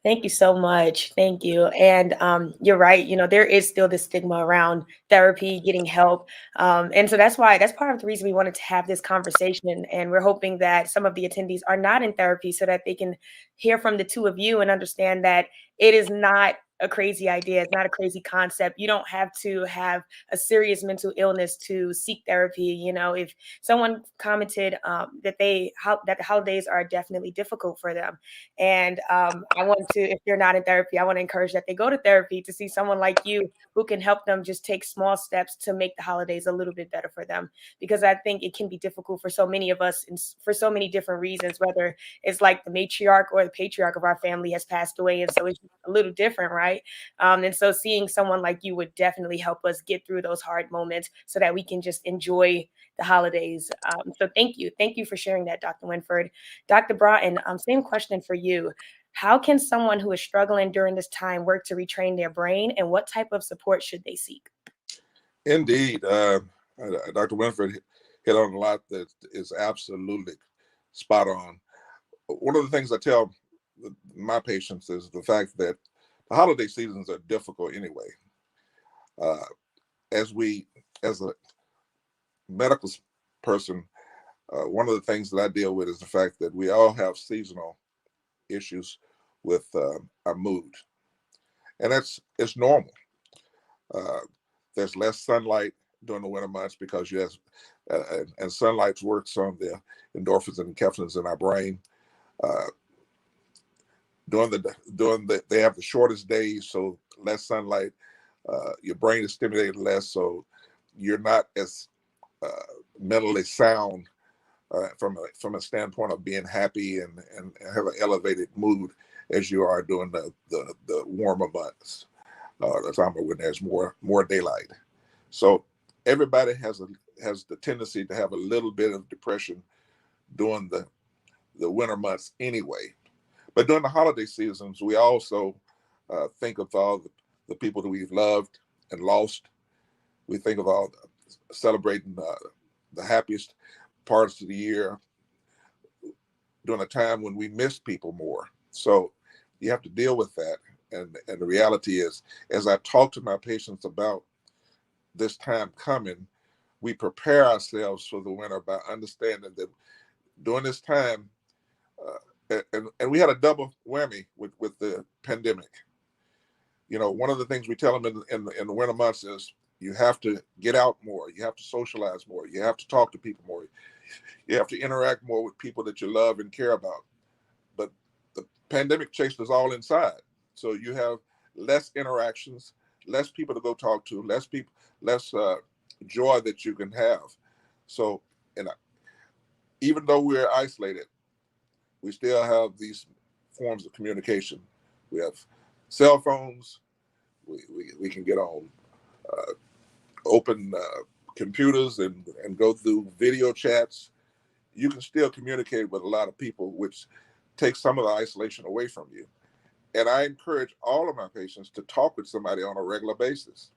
Thank you so much. Thank you. And you're right. You know, there is still this stigma around therapy, getting help. And so that's part of the reason we wanted to have this conversation. And we're hoping that some of the attendees are not in therapy so that they can hear from the two of you and understand that it is not a crazy idea. It's not a crazy concept. You don't have to have a serious mental illness to seek therapy. You know, if someone commented that the holidays are definitely difficult for them. And I want to, if they're not in therapy, I want to encourage that they go to therapy to see someone like you who can help them just take small steps to make the holidays a little bit better for them. Because I think it can be difficult for so many of us and for so many different reasons, whether it's like the matriarch or the patriarch of our family has passed away. And so it's a little different, right? And so seeing someone like you would definitely help us get through those hard moments so that we can just enjoy the holidays. So thank you. Thank you for sharing that, Dr. Winford. Dr. Broughton, same question for you. How can someone who is struggling during this time work to retrain their brain, and what type of support should they seek? Indeed. Dr. Winford hit on a lot that is absolutely spot on. One of the things I tell my patients is the fact that the holiday seasons are difficult anyway. As a medical person, one of the things that I deal with is the fact that we all have seasonal issues with our mood, and it's normal. There's less sunlight during the winter months because you have, and sunlight works on the endorphins and enkephalins in our brain. They have the shortest days, so less sunlight. Your brain is stimulated less, so you're not as mentally sound from a standpoint of being happy and have an elevated mood as you are during the warmer months, the time when there's more daylight. So everybody has the tendency to have a little bit of depression during the winter months anyway. But during the holiday seasons, we also think of all the people that we've loved and lost. We think of all celebrating the happiest parts of the year during a time when we miss people more. So you have to deal with that. And the reality is, as I talk to my patients about this time coming, we prepare ourselves for the winter by understanding that during this time, and we had a double whammy with the pandemic. You know, one of the things we tell them in the winter months is you have to get out more, you have to socialize more, you have to talk to people more, you have to interact more with people that you love and care about. But the pandemic chased us all inside, so you have less interactions, less people to go talk to, less joy that you can have. So, and even though we're isolated, we still have these forms of communication. We have cell phones. We can get on open computers and go through video chats. You can still communicate with a lot of people, which takes some of the isolation away from you. And I encourage all of my patients to talk with somebody on a regular basis.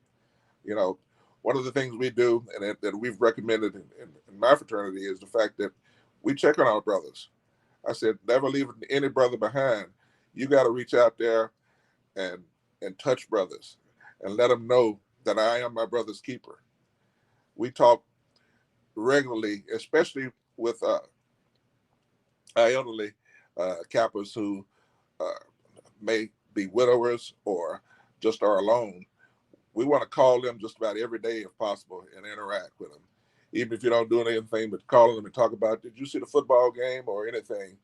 You know, one of the things we do and that we've recommended in my fraternity is the fact that we check on our brothers. I said, never leave any brother behind. You got to reach out there and touch brothers and let them know that I am my brother's keeper. We talk regularly, especially with our elderly Kappas who may be widowers or just are alone. We want to call them just about every day if possible and interact with them. Even if you don't do anything but calling them and talk about, did you see the football game or anything?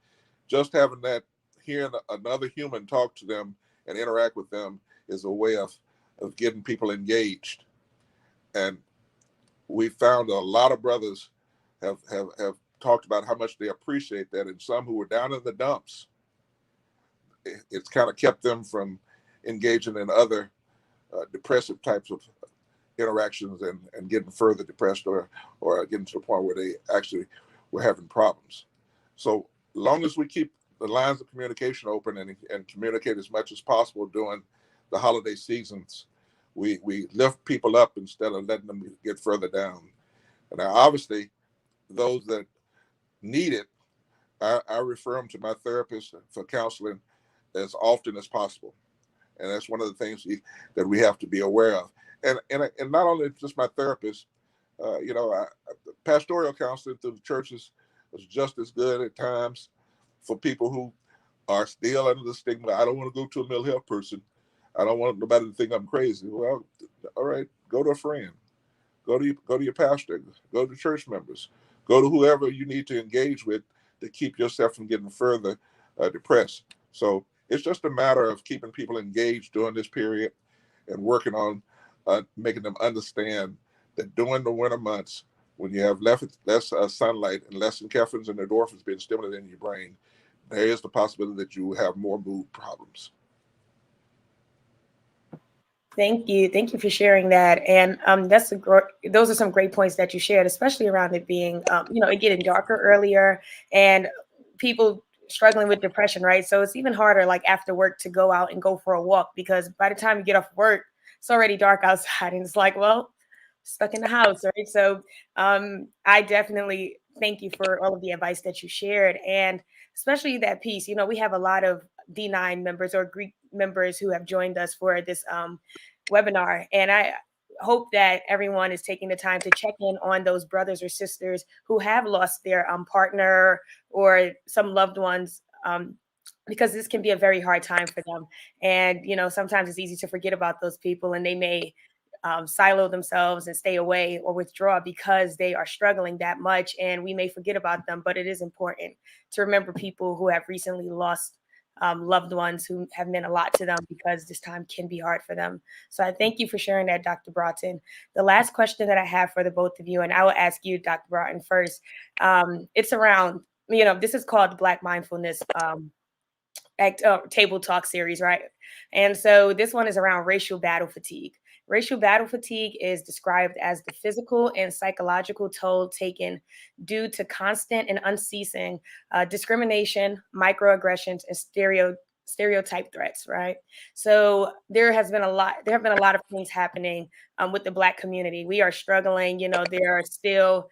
Just having that, hearing another human talk to them and interact with them is a way of getting people engaged. And we found a lot of brothers have talked about how much they appreciate that. And some who were down in the dumps, it's kind of kept them from engaging in other depressive types of interactions and getting further depressed or getting to the point where they actually were having problems. So long as we keep the lines of communication open and communicate as much as possible during the holiday seasons, We lift people up instead of letting them get further down. And now, obviously, those that need it, I refer them to my therapist for counseling as often as possible. And that's one of the things that we have to be aware of. And not only just my therapist, pastoral counseling through the churches is just as good at times for people who are still under the stigma. I don't want to go to a mental health person. I don't want nobody to think I'm crazy. Well, all right, go to a friend, go to your pastor, go to church members, go to whoever you need to engage with to keep yourself from getting further depressed. So it's just a matter of keeping people engaged during this period and working on making them understand that during the winter months, when you have less sunlight and less caffeine and endorphins being stimulated in your brain, there is the possibility that you will have more mood problems. Thank you for sharing that. And those are some great points that you shared, especially around it being, it getting darker earlier and people struggling with depression, right? So it's even harder, like after work, to go out and go for a walk, because by the time you get off work, it's already dark outside, and it's like, well, stuck in the house, right? So I definitely thank you for all of the advice that you shared, and especially that piece. We have a lot of D9 members or Greek members who have joined us for this webinar, and I hope that everyone is taking the time to check in on those brothers or sisters who have lost their partner or some loved ones, because this can be a very hard time for them. And sometimes it's easy to forget about those people, and they may silo themselves and stay away or withdraw because they are struggling that much, and we may forget about them. But it is important to remember people who have recently lost loved ones who have meant a lot to them, because this time can be hard for them. So I thank you for sharing that, Dr. Broughton. The last question that I have for the both of you, and I will ask you, Dr. Broughton, first. It's around, this is called the Black Mindfulness Table Talk series, right? And so this one is around racial battle fatigue. Racial battle fatigue is described as the physical and psychological toll taken due to constant and unceasing discrimination, microaggressions, and stereotype threats, right? So there have been a lot of things happening with the Black community. We are struggling. There's still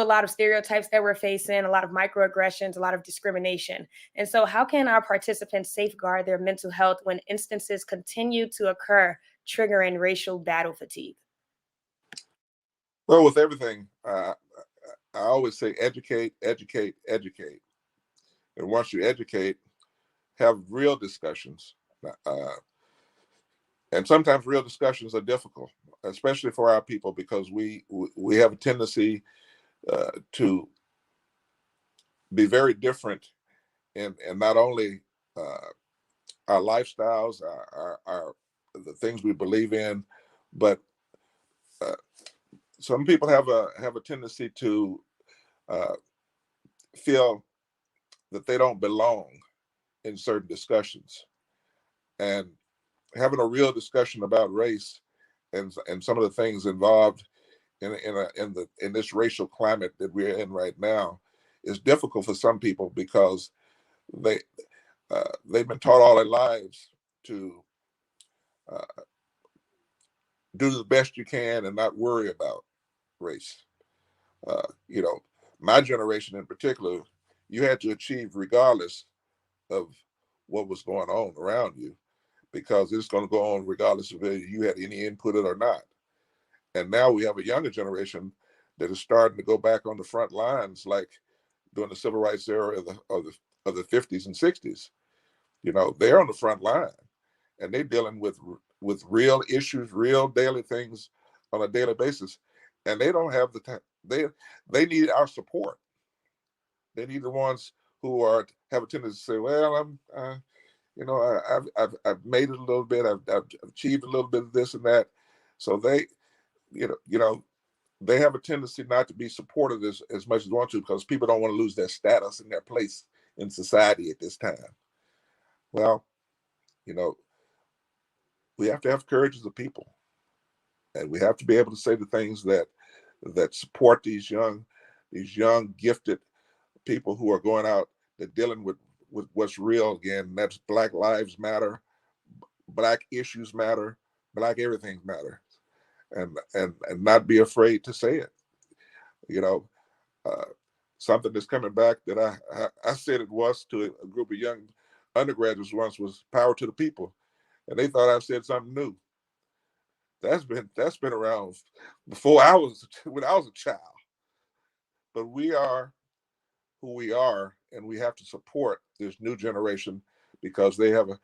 a lot of stereotypes that we're facing, a lot of microaggressions, a lot of discrimination. And so how can our participants safeguard their mental health when instances continue to occur, triggering racial battle fatigue? Well, with everything, I always say educate, educate, educate. And once you educate, have real discussions. And sometimes real discussions are difficult, especially for our people, because we have a tendency to be very different in not only our lifestyles, our the things we believe in, but some people have a tendency to feel that they don't belong in certain discussions. And having a real discussion about race and some of the things involved in this racial climate that we're in right now is difficult for some people, because they've been taught all their lives to do the best you can and not worry about race. My generation in particular, you had to achieve regardless of what was going on around you, because it's going to go on regardless of whether you had any input in it or not. And now we have a younger generation that is starting to go back on the front lines, like during the civil rights era of the 50s and 60s. They're on the front line, and they're dealing with real issues, real daily things on a daily basis, and they don't have the time. They need our support. They need the ones who have a tendency to say, "Well, I've made it a little bit. I've achieved a little bit of this and that." So they have a tendency not to be supportive as much as they want to, because people don't want to lose their status and their place in society at this time. Well, we have to have courage as a people, and we have to be able to say the things that support these young gifted people who are going out, that dealing with what's real. Again, that's Black Lives Matter, Black issues matter, Black everything matters, and not be afraid to say it. You know, something that's coming back that I said it once to a group of young undergraduates once was power to the people, and they thought I said something new. That's been around before when I was a child. But we are who we are, and we have to support this new generation because they have a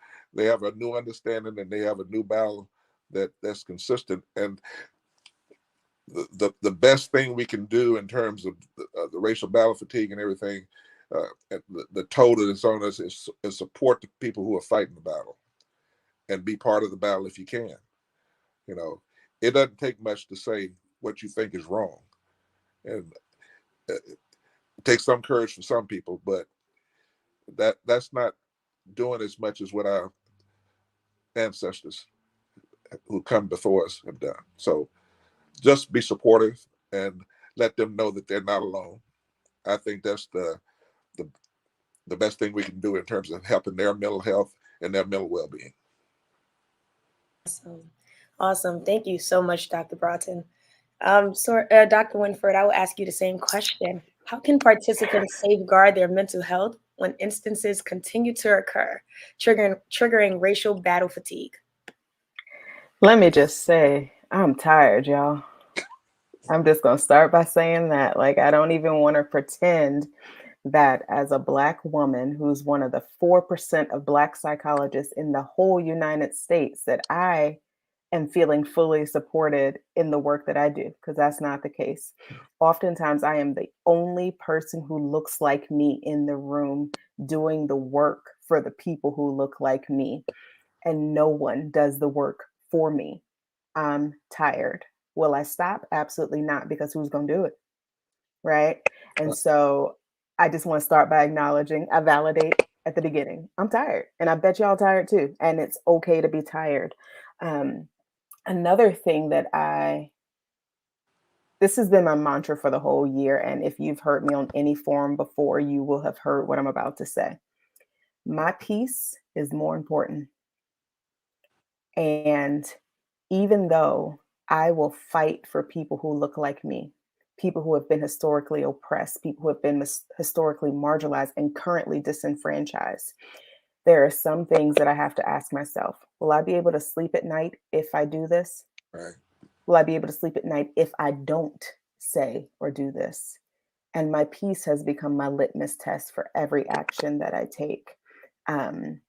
new understanding, and they have a new battle that's consistent. And the best thing we can do in terms of the racial battle fatigue and everything, the toll that is on us is support the people who are fighting the battle, and be part of the battle if you can. You know, it doesn't take much to say what you think is wrong, and it takes some courage for some people, but that's not doing as much as what our ancestors who come before us have done. So just be supportive and let them know that they're not alone. I think that's the best thing we can do in terms of helping their mental health and their mental well-being. Awesome. Thank you so much, Dr. Broughton. Dr. Winford, I will ask you the same question. How can participants safeguard their mental health when instances continue to occur, triggering racial battle fatigue? Let me just say, I'm tired, y'all. I'm just going to start by saying that. Like, I don't even want to pretend that as a Black woman who's one of the 4% of Black psychologists in the whole United States, that I am feeling fully supported in the work that I do, because that's not the case. Oftentimes, I am the only person who looks like me in the room doing the work for the people who look like me, and no one does the work for me. I'm tired. Will I stop? Absolutely not, because who's going to do it? Right? And so I just want to start by acknowledging, I validate at the beginning, I'm tired. And I bet y'all tired too. And it's okay to be tired. Another thing that this has been my mantra for the whole year. And if you've heard me on any forum before, you will have heard what I'm about to say. My peace is more important. And even though I will fight for people who look like me, people who have been historically oppressed, people who have been historically marginalized and currently disenfranchised, there are some things that I have to ask myself. Will I be able to sleep at night if I do this? Right. Will I be able to sleep at night if I don't say or do this? And my peace has become my litmus test for every action that I take. And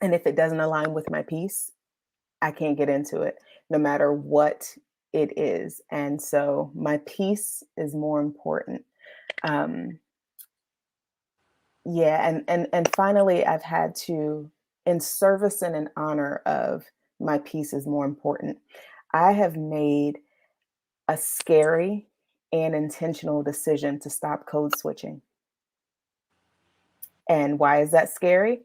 if it doesn't align with my peace, I can't get into it, no matter what it is. And so my peace is more important. And finally, I've had to, in service and in honor of my peace is more important, I have made a scary and intentional decision to stop code switching. And why is that scary?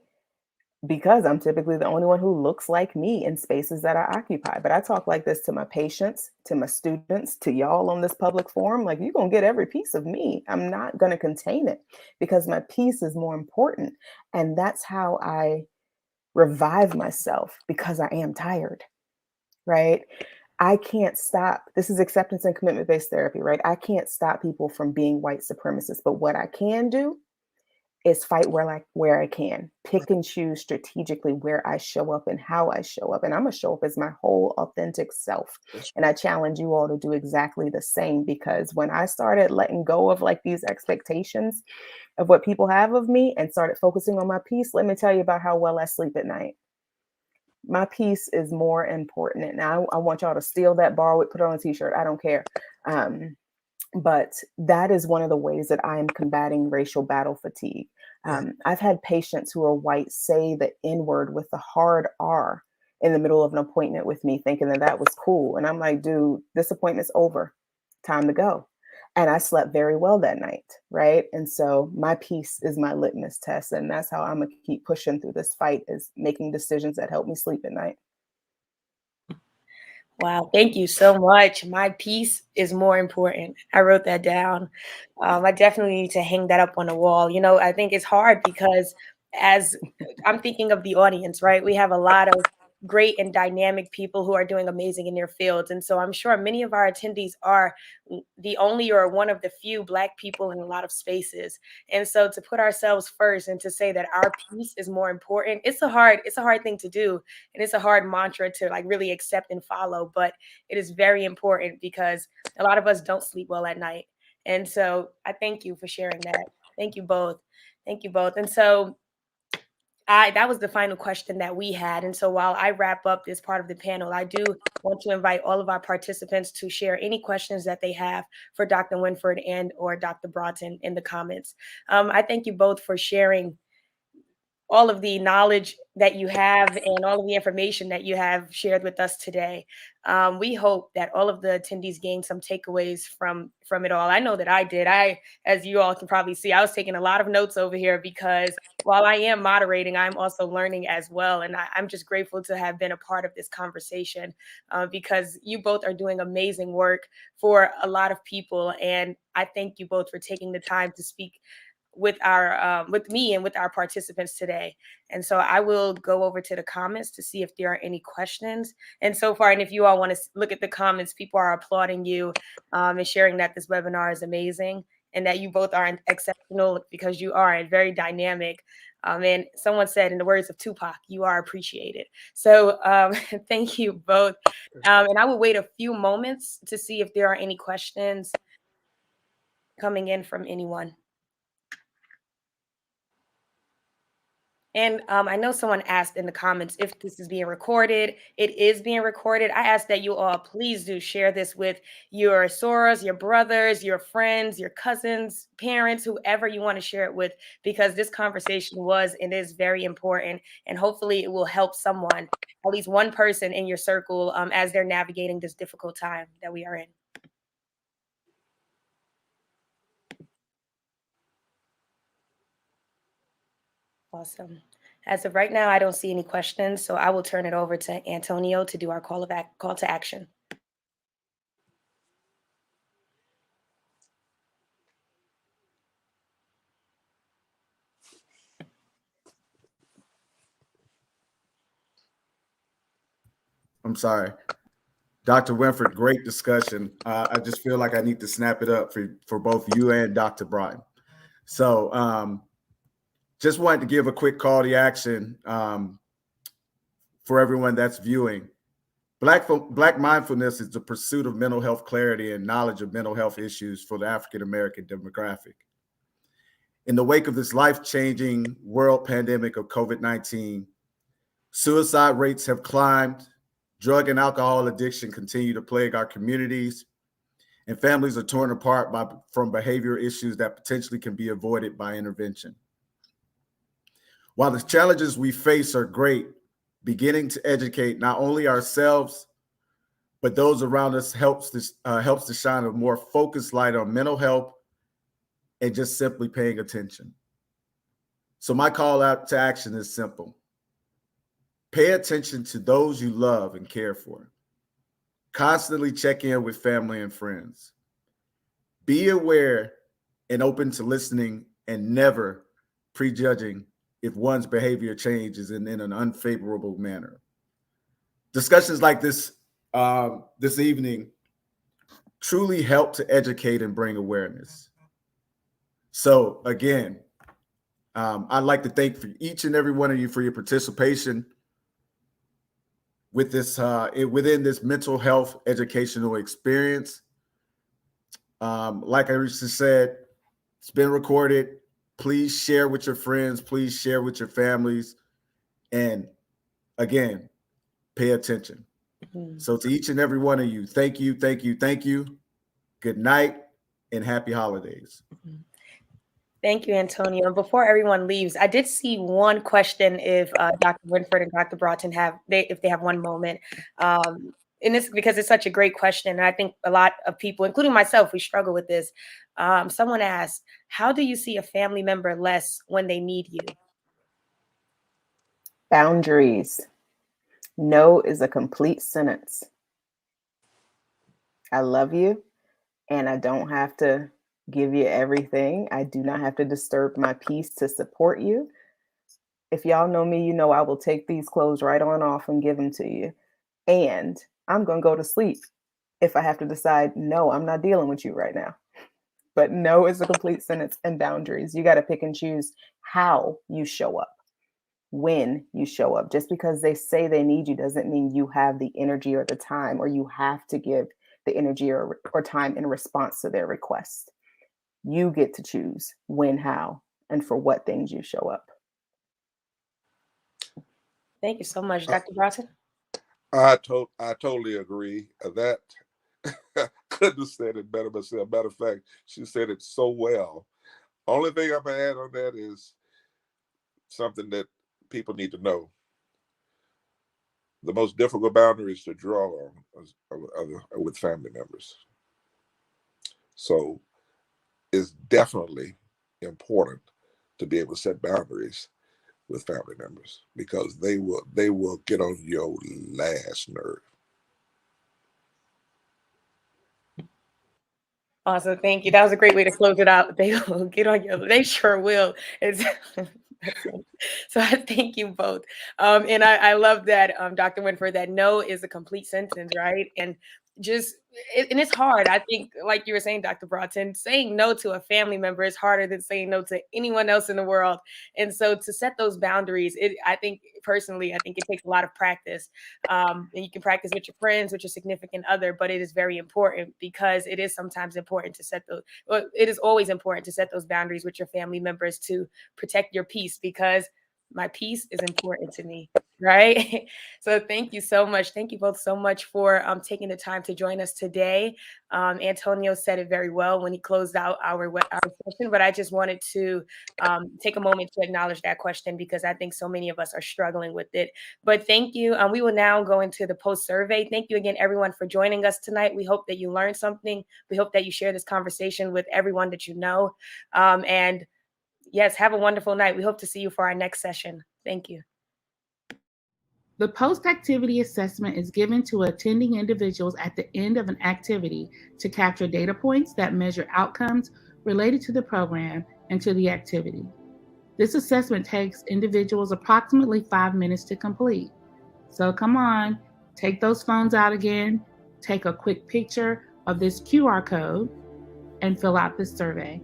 Because I'm typically the only one who looks like me in spaces that I occupy. But I talk like this to my patients, to my students, to y'all on this public forum. Like, you're going to get every piece of me. I'm not going to contain it, because my peace is more important. And that's how I revive myself, because I am tired, right? I can't stop. This is acceptance and commitment-based therapy, right? I can't stop people from being white supremacists. But what I can do is fight where I can, pick and choose strategically where I show up and how I show up. And I'm going to show up as my whole authentic self. And I challenge you all to do exactly the same, because when I started letting go of like these expectations of what people have of me and started focusing on my peace, let me tell you about how well I sleep at night. My peace is more important. And I want y'all to steal that, borrow it, put it on a t-shirt. I don't care. But that is one of the ways that I am combating racial battle fatigue. I've had patients who are white say the N-word with the hard R in the middle of an appointment with me, thinking that that was cool. And I'm like, dude, this appointment's over. Time to go. And I slept very well that night, right? And so my peace is my litmus test. And that's how I'm going to keep pushing through this fight, is making decisions that help me sleep at night. Wow, thank you so much. My peace is more important. I wrote that down. I definitely need to hang that up on the wall. You know, I think it's hard because, as I'm thinking of the audience, right? We have a lot of great and dynamic people who are doing amazing in their fields. And so I'm sure many of our attendees are the only or one of the few Black people in a lot of spaces. And so to put ourselves first and to say that our piece is more important, it's a hard thing to do. And it's a hard mantra to like really accept and follow, but it is very important because a lot of us don't sleep well at night. And so I thank you for sharing that. Thank you both. Thank you both. And so that was the final question that we had. And so while I wrap up this part of the panel, I do want to invite all of our participants to share any questions that they have for Dr. Winford and or Dr. Broughton in the comments. I thank you both for sharing all of the knowledge that you have and all of the information that you have shared with us today. We hope that all of the attendees gained some takeaways from it all. I know that I did. As you all can probably see, I was taking a lot of notes over here because while I am moderating, I'm also learning as well. And I'm just grateful to have been a part of this conversation because you both are doing amazing work for a lot of people. And I thank you both for taking the time to speak with me and with our participants today. And so I will go over to the comments to see if there are any questions. And so far, and if you all want to look at the comments, people are applauding you and sharing that this webinar is amazing and that you both are exceptional because you are and very dynamic. And someone said, in the words of Tupac, you are appreciated. So thank you both. And I will wait a few moments to see if there are any questions coming in from anyone. And I know someone asked in the comments if this is being recorded. It is being recorded. I ask that you all please do share this with your sorors, your brothers, your friends, your cousins, parents, whoever you want to share it with, because this conversation was and is very important. And hopefully it will help someone, at least one person in your circle as they're navigating this difficult time that we are in. Awesome. As of right now, I don't see any questions, so I will turn it over to Antonio to do our call to action. I'm sorry. Dr. Winford, great discussion. I just feel like I need to snap it up for both you and Dr. Broughton. So just wanted to give a quick call to action for everyone that's viewing. Black mindfulness is the pursuit of mental health clarity and knowledge of mental health issues for the African-American demographic. In the wake of this life-changing world pandemic of COVID-19, suicide rates have climbed, drug and alcohol addiction continue to plague our communities, and families are torn apart from behavior issues that potentially can be avoided by intervention. While the challenges we face are great, beginning to educate not only ourselves, but those around us helps to shine a more focused light on mental health and just simply paying attention. So my call out to action is simple. Pay attention to those you love and care for. Constantly check in with family and friends. Be aware and open to listening and never prejudging if one's behavior changes in an unfavorable manner. Discussions like this this evening truly help to educate and bring awareness. So again, I'd like to thank for each and every one of you for your participation with this within this mental health educational experience. Like I just said, it's been recorded. Please share with your friends. Please share with your families. And again, pay attention. Mm-hmm. So to each and every one of you, thank you, thank you, thank you. Good night and happy holidays. Mm-hmm. Thank you, Antonio. And before everyone leaves, I did see one question if Dr. Winford and Dr. Broughton if they have one moment. And this because it's such a great question. And I think a lot of people, including myself, we struggle with this. Someone asked, how do you see a family member less when they need you? Boundaries. No is a complete sentence. I love you, and I don't have to give you everything. I do not have to disturb my peace to support you. If y'all know me, you know I will take these clothes right on off and give them to you. And I'm going to go to sleep if I have to decide, no, I'm not dealing with you right now. But no is a complete sentence, and boundaries. You got to pick and choose how you show up, when you show up. Just because they say they need you doesn't mean you have the energy or the time, or you have to give the energy or time in response to their request. You get to choose when, how, and for what things you show up. Thank you so much, Dr. Broughton. I totally agree. That couldn't have said it better myself. Matter of fact, she said it so well. Only thing I'm gonna add on that is something that people need to know. The most difficult boundaries to draw on with family members. So it's definitely important to be able to set boundaries with family members, because they will get on your last nerve. Awesome. Thank you. That was a great way to close it out. They will get on your, they sure will. So I thank you both. And I love that, Dr. Winford, that no is a complete sentence, right? And just, and it's hard. I think, like you were saying, Dr. Broughton, saying no to a family member is harder than saying no to anyone else in the world. And so to set those boundaries, I think personally, I think it takes a lot of practice. And you can practice with your friends, with your significant other, but it is very important, because it is sometimes important to set those, well, it is always important to set those boundaries with your family members to protect your peace, because my peace is important to me, right? So thank you so much. Thank you both so much for taking the time to join us today. Antonio said it very well when he closed out our session, but I just wanted to take a moment to acknowledge that question, because I think so many of us are struggling with it. But thank you. We will now go into the post survey. Thank you again, everyone, for joining us tonight. We hope that you learned something. We hope that you share this conversation with everyone that you know. And yes, have a wonderful night. We hope to see you for our next session. Thank you. The post-activity assessment is given to attending individuals at the end of an activity to capture data points that measure outcomes related to the program and to the activity. This assessment takes individuals approximately 5 minutes to complete. So come on, take those phones out again, take a quick picture of this QR code, and fill out this survey.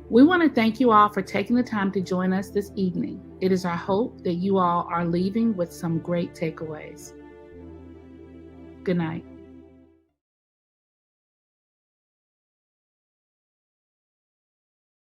We want to thank you all for taking the time to join us this evening. It is our hope that you all are leaving with some great takeaways. Good night.